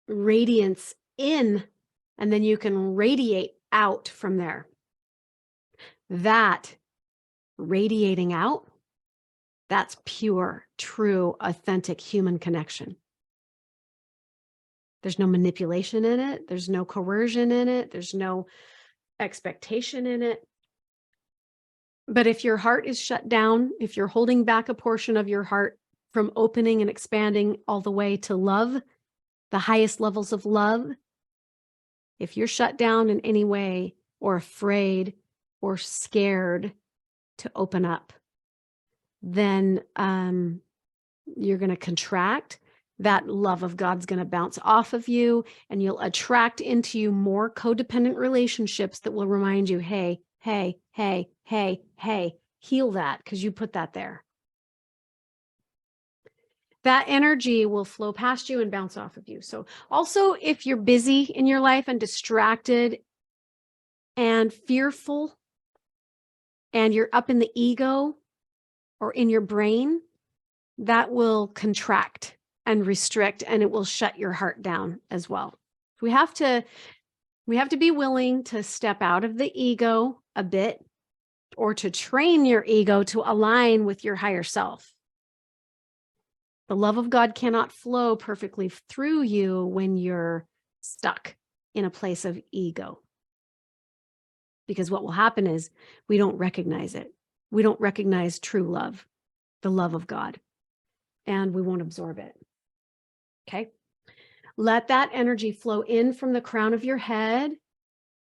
radiance in, and then you can radiate out from there. That radiating out, that's pure, true, authentic human connection. There's no manipulation in it. There's no coercion in it. There's no expectation in it. But if your heart is shut down, if you're holding back a portion of your heart from opening and expanding all the way to love, the highest levels of love, if you're shut down in any way, or afraid or scared to open up, then you're going to contract. That love of God's going to bounce off of you, and you'll attract into you more codependent relationships that will remind you, hey, hey, hey, hey, hey, heal that because you put that there. That energy will flow past you and bounce off of you. So also, if you're busy in your life and distracted and fearful, and you're up in the ego or in your brain, that will contract and restrict, and it will shut your heart down as well. We have to be willing to step out of the ego a bit, or to train your ego to align with your higher self. The love of God cannot flow perfectly through you when you're stuck in a place of ego. Because what will happen is we don't recognize it. We don't recognize true love, the love of God, and we won't absorb it. Okay? Let that energy flow in from the crown of your head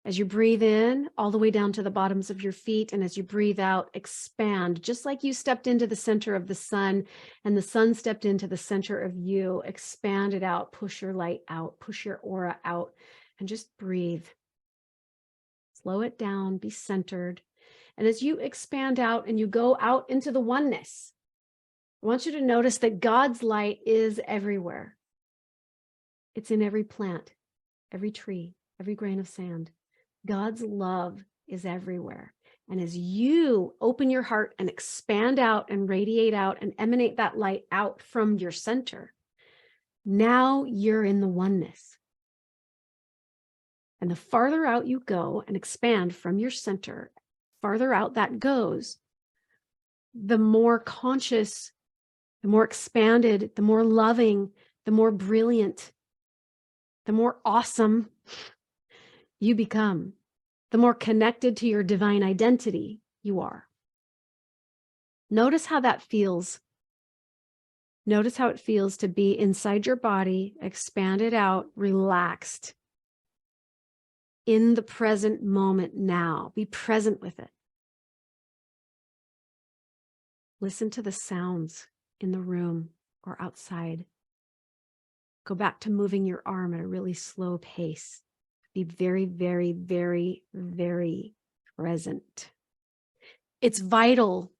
as you breathe in all the way down to the bottoms of your feet. And as you breathe out, expand, just like you stepped into the center of the sun and the sun stepped into the center of you. Expand it out, push your light out, push your aura out, and just breathe. Slow it down, be centered. And as you expand out and you go out into the oneness, I want you to notice that God's light is everywhere. It's in every plant, every tree, every grain of sand. God's love is everywhere. And as you open your heart and expand out and radiate out and emanate that light out from your center, now you're in the oneness. And the farther out you go and expand from your center, farther out that goes, the more conscious, the more expanded, the more loving, the more brilliant, the more awesome you become. the more connected to your divine identity you are. Notice how that feels. Notice how it feels to be inside your body, expanded out, relaxed, in the present moment now. Be present with it. Listen to the sounds in the room or outside. Go back to moving your arm at a really slow pace. Be very, very, very, very present. It's vital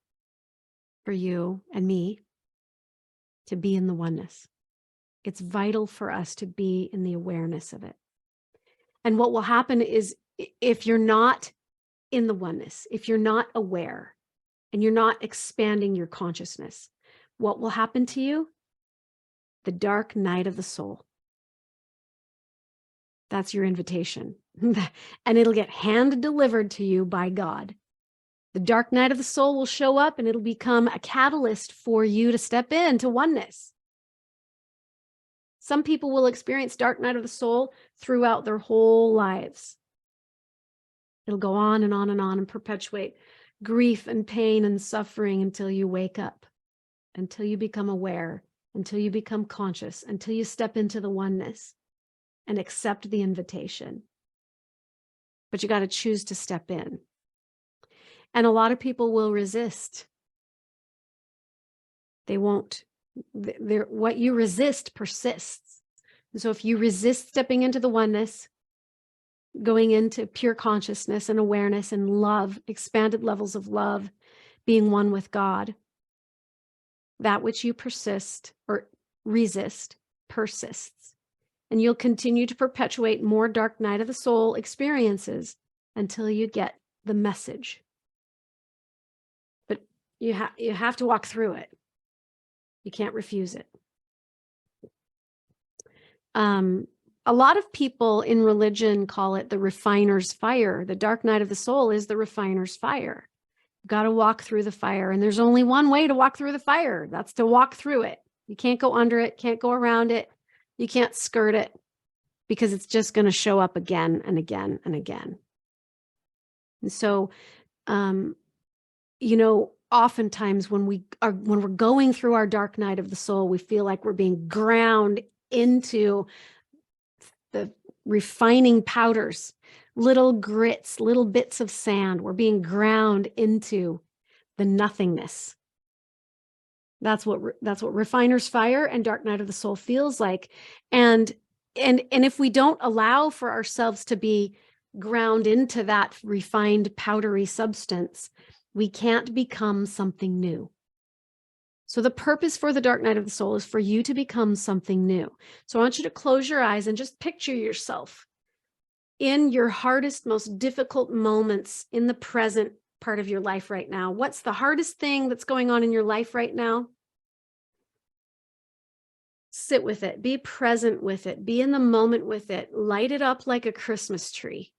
for you and me to be in the oneness. It's vital for us to be in the awareness of it. And what will happen is, if you're not in the oneness, if you're not aware and you're not expanding your consciousness, what will happen to you? The dark night of the soul. That's your invitation. And it'll get hand delivered to you by God. The dark night of the soul will show up and it'll become a catalyst for you to step into oneness. Some people will experience dark night of the soul throughout their whole lives. It'll go on and on and on and perpetuate grief and pain and suffering until you wake up, until you become aware, until you become conscious, until you step into the oneness and accept the invitation. But you got to choose to step in. And a lot of people will resist. They won't. What you resist persists. And so if you resist stepping into the oneness, going into pure consciousness and awareness and love, expanded levels of love, being one with God, that which you persist or resist persists. And you'll continue to perpetuate more dark night of the soul experiences until you get the message. But you have to walk through it. You can't refuse it. A lot of people in religion call it the refiner's fire. The dark night of the soul is the refiner's fire. You've got to walk through the fire. And there's only one way to walk through the fire. That's to walk through it. You can't go under it, can't go around it. You can't skirt it, because it's just going to show up again and again and again. And so, oftentimes when we're going through our dark night of the soul, we feel like we're being ground into the refining powders, little grits, little bits of sand. We're being ground into the nothingness. That's what refiner's fire and dark night of the soul feels like. And if we don't allow for ourselves to be ground into that refined powdery substance, we can't become something new. So the purpose for the dark night of the soul is for you to become something new. So I want you to close your eyes and just picture yourself in your hardest, most difficult moments in the present part of your life right now. What's the hardest thing that's going on in your life right now? Sit with it. Be present with it. Be in the moment with it. Light it up like a Christmas tree.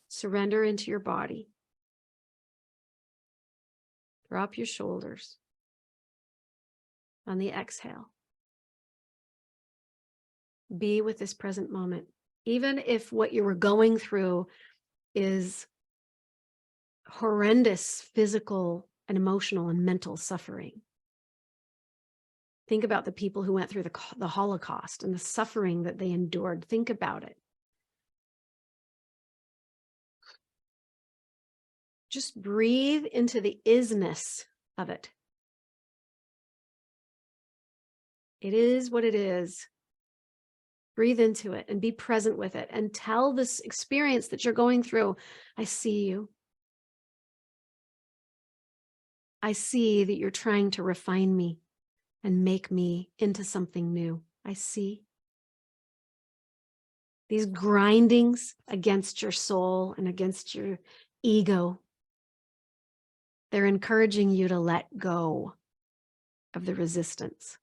Surrender into your body. Drop your shoulders on the exhale. Be with this present moment. Even if what you were going through is horrendous physical and emotional and mental suffering. Think about the people who went through the Holocaust and the suffering that they endured. Think about it. Just breathe into the isness of it. It is what it is. Breathe into it and be present with it and tell this experience that you're going through, I see you. I see that you're trying to refine me and make me into something new. I see. These grindings against your soul and against your ego, they're encouraging you to let go of the resistance.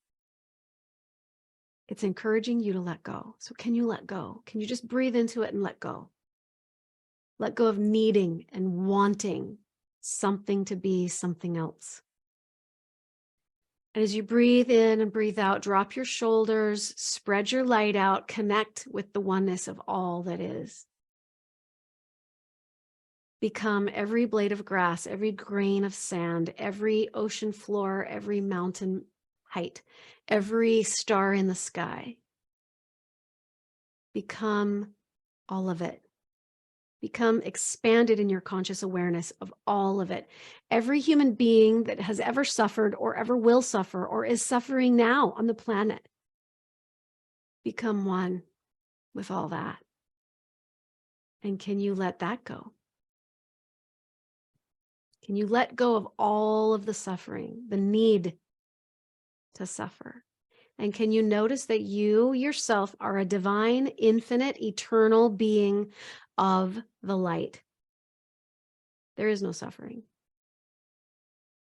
It's encouraging you to let go. So can you let go? Can you just breathe into it and let go? Let go of needing and wanting something to be something else. And as you breathe in and breathe out, drop your shoulders, spread your light out, connect with the oneness of all that is. Become every blade of grass, every grain of sand, every ocean floor, every mountain height, every star in the sky. Become all of it. Become expanded in your conscious awareness of all of it. Every human being that has ever suffered or ever will suffer or is suffering now on the planet. Become one with all that. And can you let that go? Can you let go of all of the suffering, the need to suffer? And can you notice that you yourself are a divine, infinite, eternal being of the light? There is no suffering.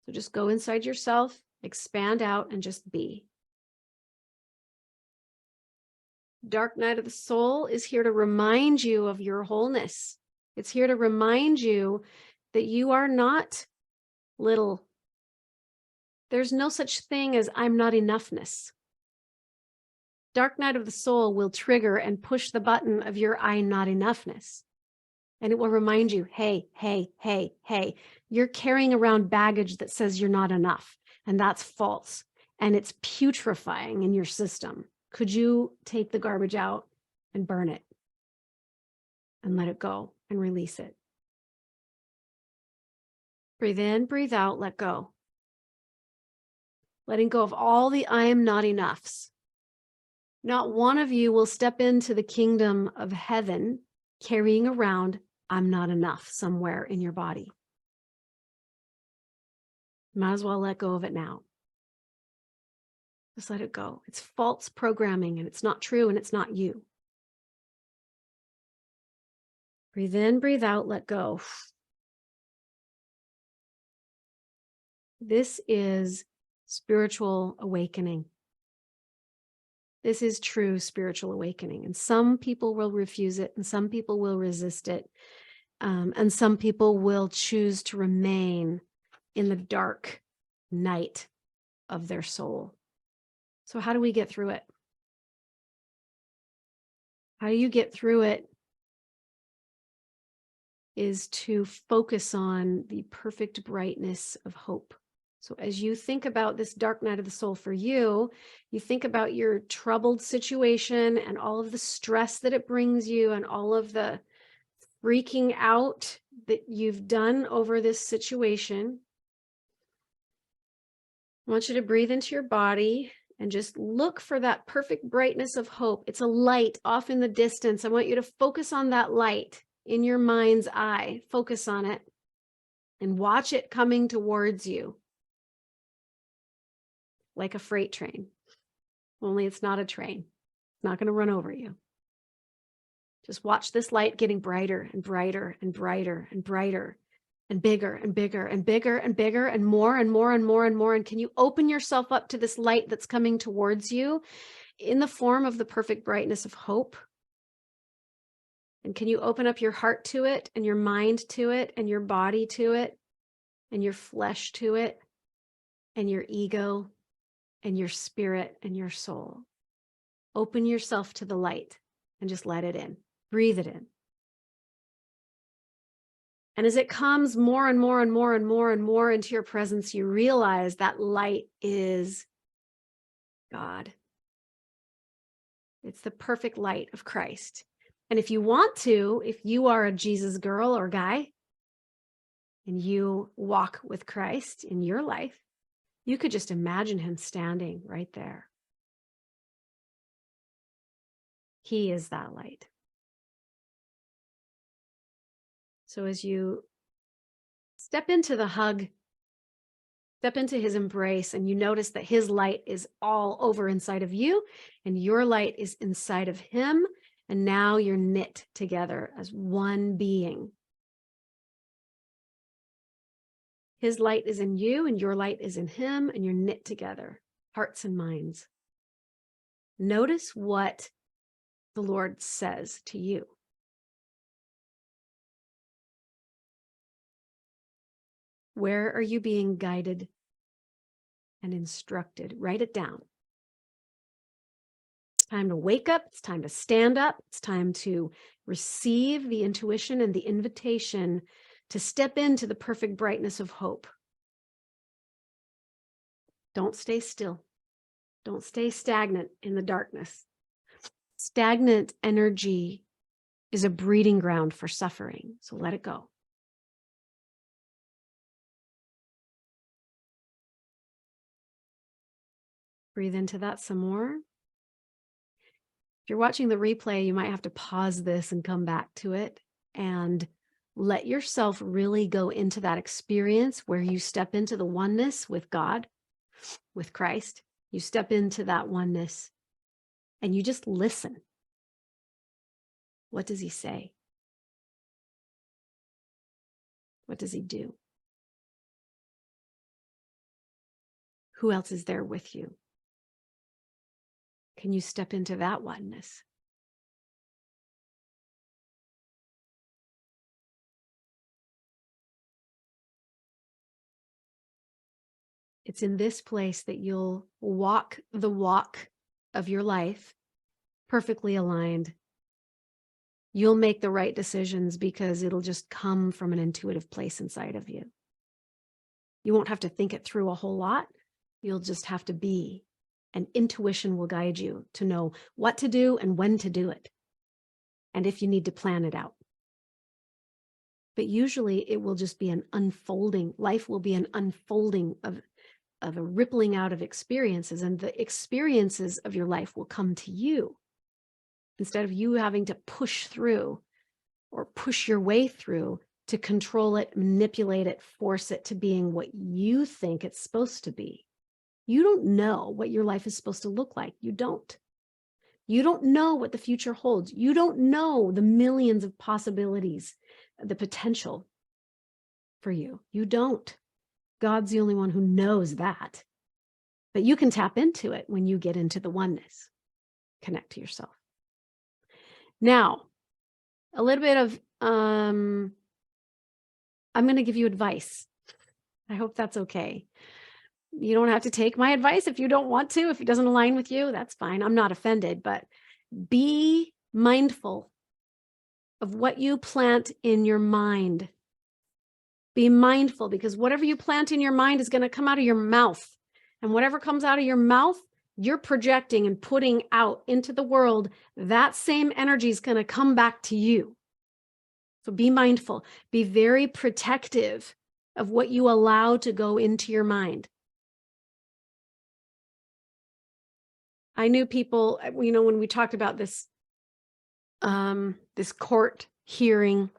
So just go inside yourself, expand out, and just be. Dark night of the soul is here to remind you of your wholeness. It's here to remind you that you are not little. There's no such thing as I'm not enoughness. Dark night of the soul will trigger and push the button of your I'm not enoughness. And it will remind you, hey, hey, hey, hey, you're carrying around baggage that says you're not enough. And that's false. And it's putrefying in your system. Could you take the garbage out and burn it and let it go and release it? Breathe in, breathe out, let go. Letting go of all the I am not enoughs. Not one of you will step into the kingdom of heaven carrying around I'm not enough somewhere in your body. Might as well let go of it now. Just let it go. It's false programming and it's not true and it's not you. Breathe in, breathe out, let go. This is spiritual awakening. This is true spiritual awakening. And some people will refuse it and some people will resist it. And some people will choose to remain in the dark night of their soul. So how do we get through it? How you get through it is to focus on the perfect brightness of hope. So as you think about this dark night of the soul for you, you think about your troubled situation and all of the stress that it brings you and all of the freaking out that you've done over this situation. I want you to breathe into your body and just look for that perfect brightness of hope. It's a light off in the distance. I want you to focus on that light in your mind's eye. Focus on it and watch it coming towards you like a freight train. Only it's not a train. It's not going to run over you. Just watch this light getting brighter and brighter and brighter and brighter and bigger and bigger and bigger and bigger and more and more and more and more. And can you open yourself up to this light that's coming towards you in the form of the perfect brightness of hope? And can you open up your heart to it and your mind to it and your body to it and your flesh to it and your ego and your spirit and your soul? Open yourself to the light and just let it in. Breathe it in. And as it comes more and more and more and more and more into your presence, you realize that light is God. It's the perfect light of Christ. And if you want to, if you are a Jesus girl or guy, and you walk with Christ in your life, you could just imagine him standing right there. He is that light. So as you step into the hug, step into his embrace, and you notice that his light is all over inside of you, and your light is inside of him, and now you're knit together as one being. His light is in you, and your light is in him, and you're knit together, hearts and minds. Notice what the Lord says to you. Where are you being guided? and instructed. Write it down. It's time to wake up. It's time to stand up. It's time to receive the intuition and the invitation to step into the perfect brightness of hope. Don't stay still. Don't stay stagnant in the darkness. Stagnant energy is a breeding ground for suffering, so let it go. Breathe into that some more. If you're watching the replay, you might have to pause this and come back to it and let yourself really go into that experience where you step into the oneness with God, with Christ. You step into that oneness and you just listen. What does he say? What does he do? Who else is there with you? Can you step into that oneness? It's in this place that you'll walk the walk of your life perfectly aligned. You'll make the right decisions because it'll just come from an intuitive place inside of you. You won't have to think it through a whole lot. You'll just have to be, and intuition will guide you to know what to do and when to do it, and if you need to plan it out. But usually it will just be an unfolding. Life will be an unfolding of a rippling out of experiences, and the experiences of your life will come to you instead of you having to push through or push your way through to control it, manipulate it, force it to being what you think it's supposed to be. You don't know what your life is supposed to look like. You don't. You don't know what the future holds. You don't know the millions of possibilities, the potential for you. You don't. God's the only one who knows that. But you can tap into it when you get into the oneness. Connect to yourself. Now, a little bit of, I'm going to give you advice. I hope that's okay. You don't have to take my advice if you don't want to. If it doesn't align with you, that's fine. I'm not offended, but be mindful of what you plant in your mind. Be mindful, because whatever you plant in your mind is going to come out of your mouth. And whatever comes out of your mouth, you're projecting and putting out into the world. That same energy is going to come back to you. So be mindful. Be very protective of what you allow to go into your mind. I knew people, when we talked about this, this court hearing,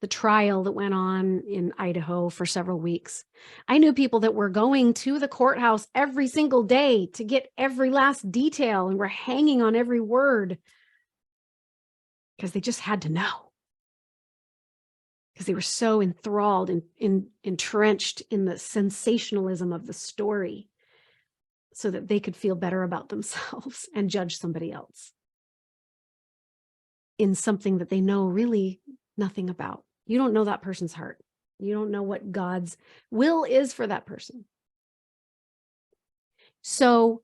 the trial that went on in Idaho for several weeks. I knew people that were going to the courthouse every single day to get every last detail and were hanging on every word because they just had to know. Because they were so enthralled and entrenched in the sensationalism of the story so that they could feel better about themselves and judge somebody else in something that they know really nothing about. You don't know that person's heart. You don't know what God's will is for that person. So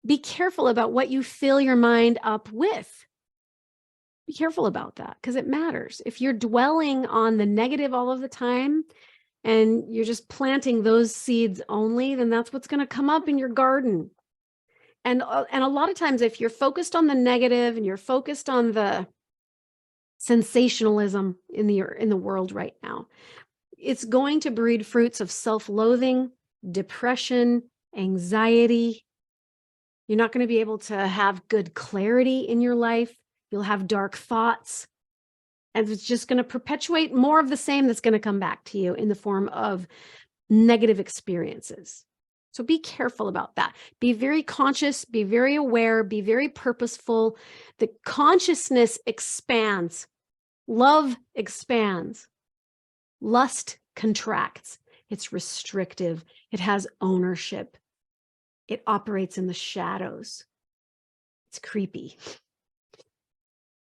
be careful about what you fill your mind up with. Be careful about that because it matters. If you're dwelling on the negative all of the time and you're just planting those seeds only, then that's what's going to come up in your garden. And a lot of times if you're focused on the negative and you're focused on the sensationalism in the world right now, it's going to breed fruits of self-loathing, depression, anxiety. You're not going to be able to have good clarity in your life. You'll have dark thoughts, and it's just going to perpetuate more of the same that's going to come back to you in the form of negative experiences. So be careful about that. Be very conscious, be very aware, be very purposeful. The consciousness expands. Love expands. Lust contracts. It's restrictive. It has ownership. It operates in the shadows. It's creepy.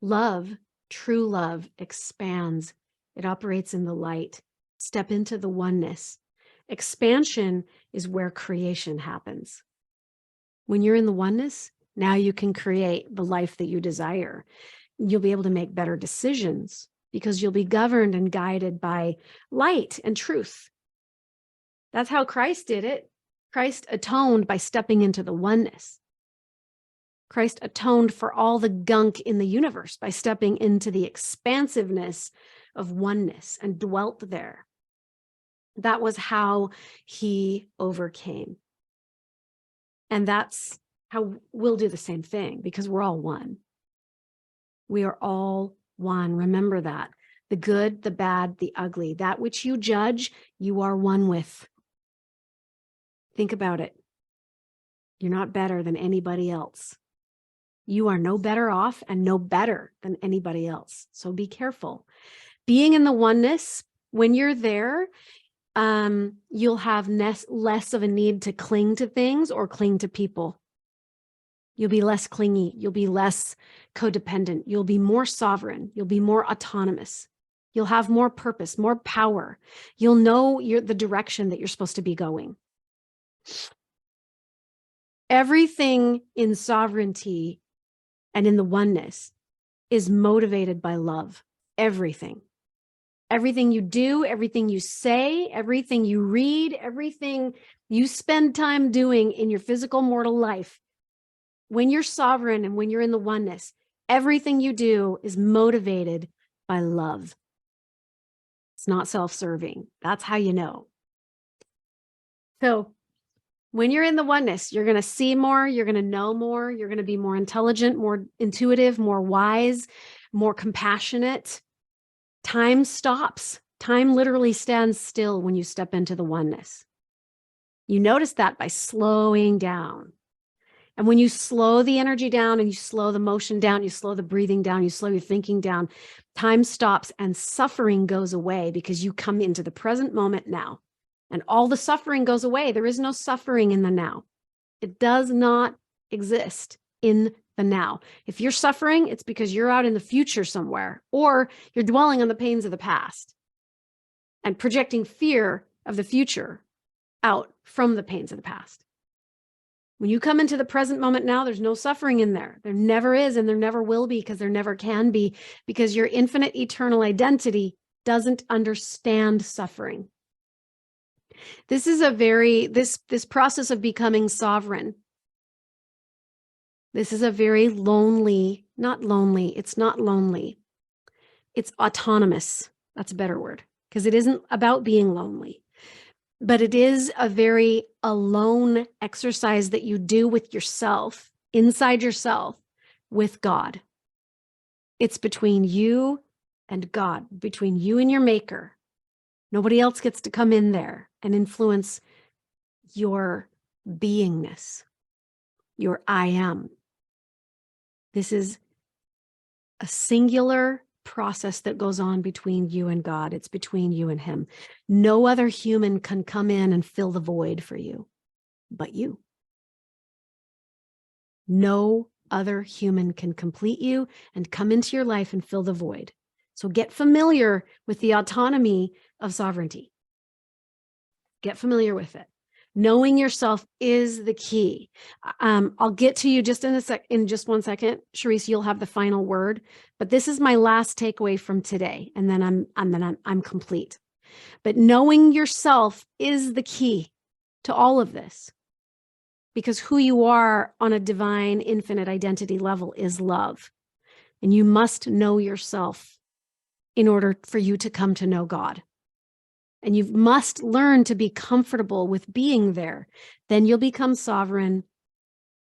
Love, true love, expands. It operates in the light. Step into the oneness. Expansion is where creation happens. When you're in the oneness, now you can create the life that you desire. You'll be able to make better decisions because you'll be governed and guided by light and truth. That's how Christ did it. Christ atoned by stepping into the oneness. Christ atoned for all the gunk in the universe by stepping into the expansiveness of oneness and dwelt there. That was how he overcame. And that's how we'll do the same thing, because we're all one. We are all one. Remember that. The good, the bad, the ugly, that which you judge, you are one with. Think about it. You're not better than anybody else. You are no better off and no better than anybody else. So be careful. Being in the oneness, when you're there, you'll have less of a need to cling to things or cling to people. You'll be less clingy. You'll be less codependent. You'll be more sovereign. You'll be more autonomous. You'll have more purpose, more power. You'll know the direction that you're supposed to be going. Everything in sovereignty and in the oneness is motivated by love. Everything. Everything you do, everything you say, everything you read, everything you spend time doing in your physical mortal life, when you're sovereign and when you're in the oneness, everything you do is motivated by love. It's not self-serving. That's how you know. So when you're in the oneness, you're going to see more, you're going to know more, you're going to be more intelligent, more intuitive, more wise, more compassionate. Time stops. Time literally stands still when you step into the oneness. You notice that by slowing down. And when you slow the energy down and you slow the motion down, you slow the breathing down, you slow your thinking down, time stops and suffering goes away because you come into the present moment now. And all the suffering goes away. There is no suffering in the now. It does not exist in the now. If you're suffering, it's because you're out in the future somewhere, or you're dwelling on the pains of the past and projecting fear of the future out from the pains of the past. When you come into the present moment now, there's no suffering in there. There never is, and there never will be, because there never can be, because your infinite eternal identity doesn't understand suffering. This is this process of becoming sovereign. This is a very lonely, it's not lonely. It's autonomous. That's a better word, because it isn't about being lonely, but it is a very alone exercise that you do with yourself, inside yourself, with God. It's between you and God, between you and your maker. Nobody else gets to come in there and influence your beingness, your I am. This is a singular process that goes on between you and God. It's between you and him. No other human can come in and fill the void for you, but you. No other human can complete you and come into your life and fill the void. So get familiar with the autonomy of sovereignty. Get familiar with it. Knowing yourself is the key. I'll get to you just in just 1 second. Charisse, you'll have the final word, but this is my last takeaway from today, and then I'm complete. But knowing yourself is the key to all of this, because who you are on a divine infinite identity level is love. And you must know yourself in order for you to come to know God. And you must learn to be comfortable with being there. Then you'll become sovereign.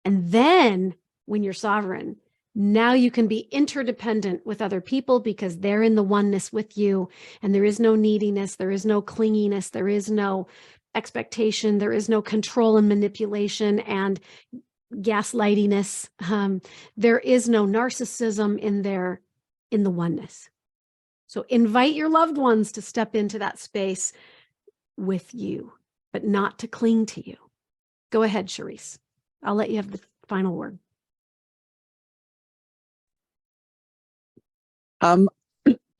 And then when you're sovereign, now you can be interdependent with other people because they're in the oneness with you. And there is no neediness. There is no clinginess. There is no expectation. There is no control and manipulation and gaslightiness. There is no narcissism in the oneness. So invite your loved ones to step into that space with you, but not to cling to you. Go ahead, Charisse. I'll let you have the final word.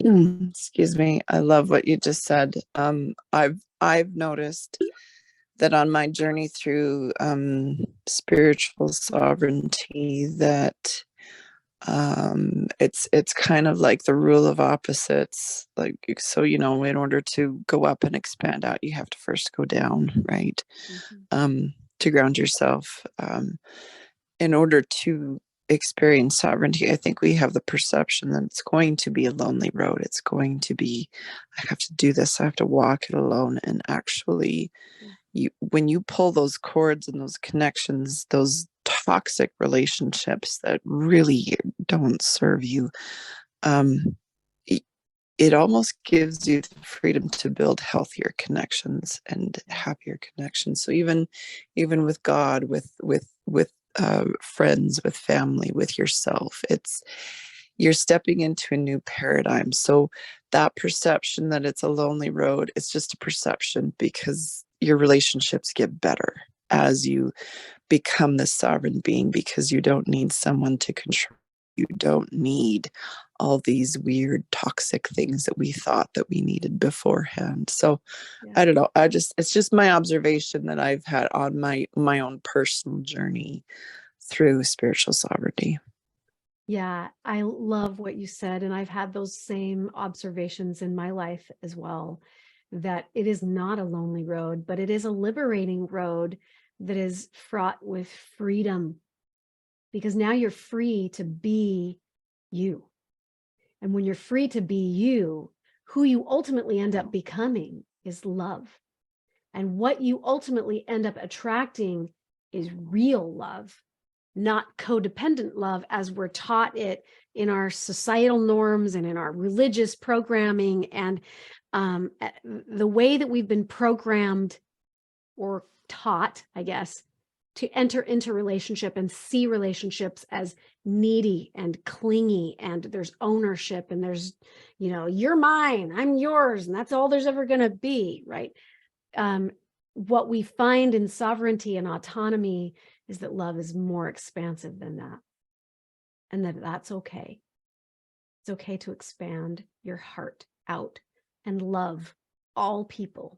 Excuse me. I love what you just said. I've noticed that on my journey through spiritual sovereignty, that it's kind of like the rule of opposites. Like, so, in order to go up and expand out, you have to first go down, right? To ground yourself. In order to experience sovereignty, I think we have the perception that it's going to be a lonely road. It's going to be, I have to do this, I have to walk it alone. And actually, when you pull those cords and those connections, those toxic relationships that really don't serve you, it almost gives you the freedom to build healthier connections and happier connections. So even with God, with friends, with family, with yourself, you're stepping into a new paradigm. So that perception that it's a lonely road, it's just a perception, because your relationships get better as you become the sovereign being, because you don't need someone to control. You don't need all these weird toxic things that we thought that we needed beforehand. So I don't know. It's just my observation that I've had on my own personal journey through spiritual sovereignty. Yeah, I love what you said. And I've had those same observations in my life as well, that it is not a lonely road, but it is a liberating road that is fraught with freedom, because now you're free to be you. And when you're free to be you, who you ultimately end up becoming is love. And what you ultimately end up attracting is real love, not codependent love as we're taught it in our societal norms and in our religious programming, and the way that we've been programmed or taught, I guess, to enter into relationship and see relationships as needy and clingy, and there's ownership, and there's, you're mine, I'm yours, and that's all there's ever going to be, right? What we find in sovereignty and autonomy is that love is more expansive than that, and that's okay. It's okay to expand your heart out and love all people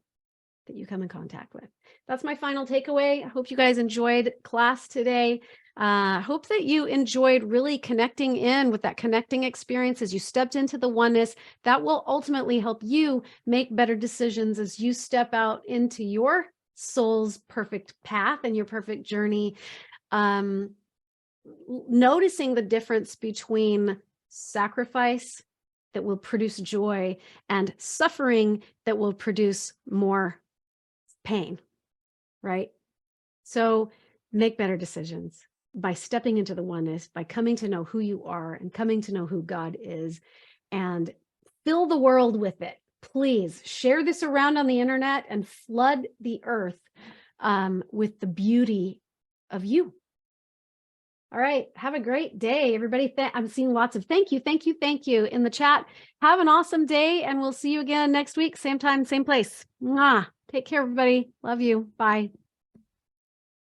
that you come in contact with. That's my final takeaway. I hope you guys enjoyed class today. Hope that you enjoyed really connecting in with that connecting experience as you stepped into the oneness. That will ultimately help you make better decisions as you step out into your soul's perfect path and your perfect journey. Noticing the difference between sacrifice that will produce joy and suffering that will produce more pain, right? So make better decisions by stepping into the oneness, by coming to know who you are and coming to know who God is, and fill the world with it. Please share this around on the internet and flood the earth with the beauty of you. All right. Have a great day, everybody. I'm seeing lots of thank you in the chat. Have an awesome day, and we'll see you again next week. Same time, same place. Mwah. Take care, everybody. Love you. Bye.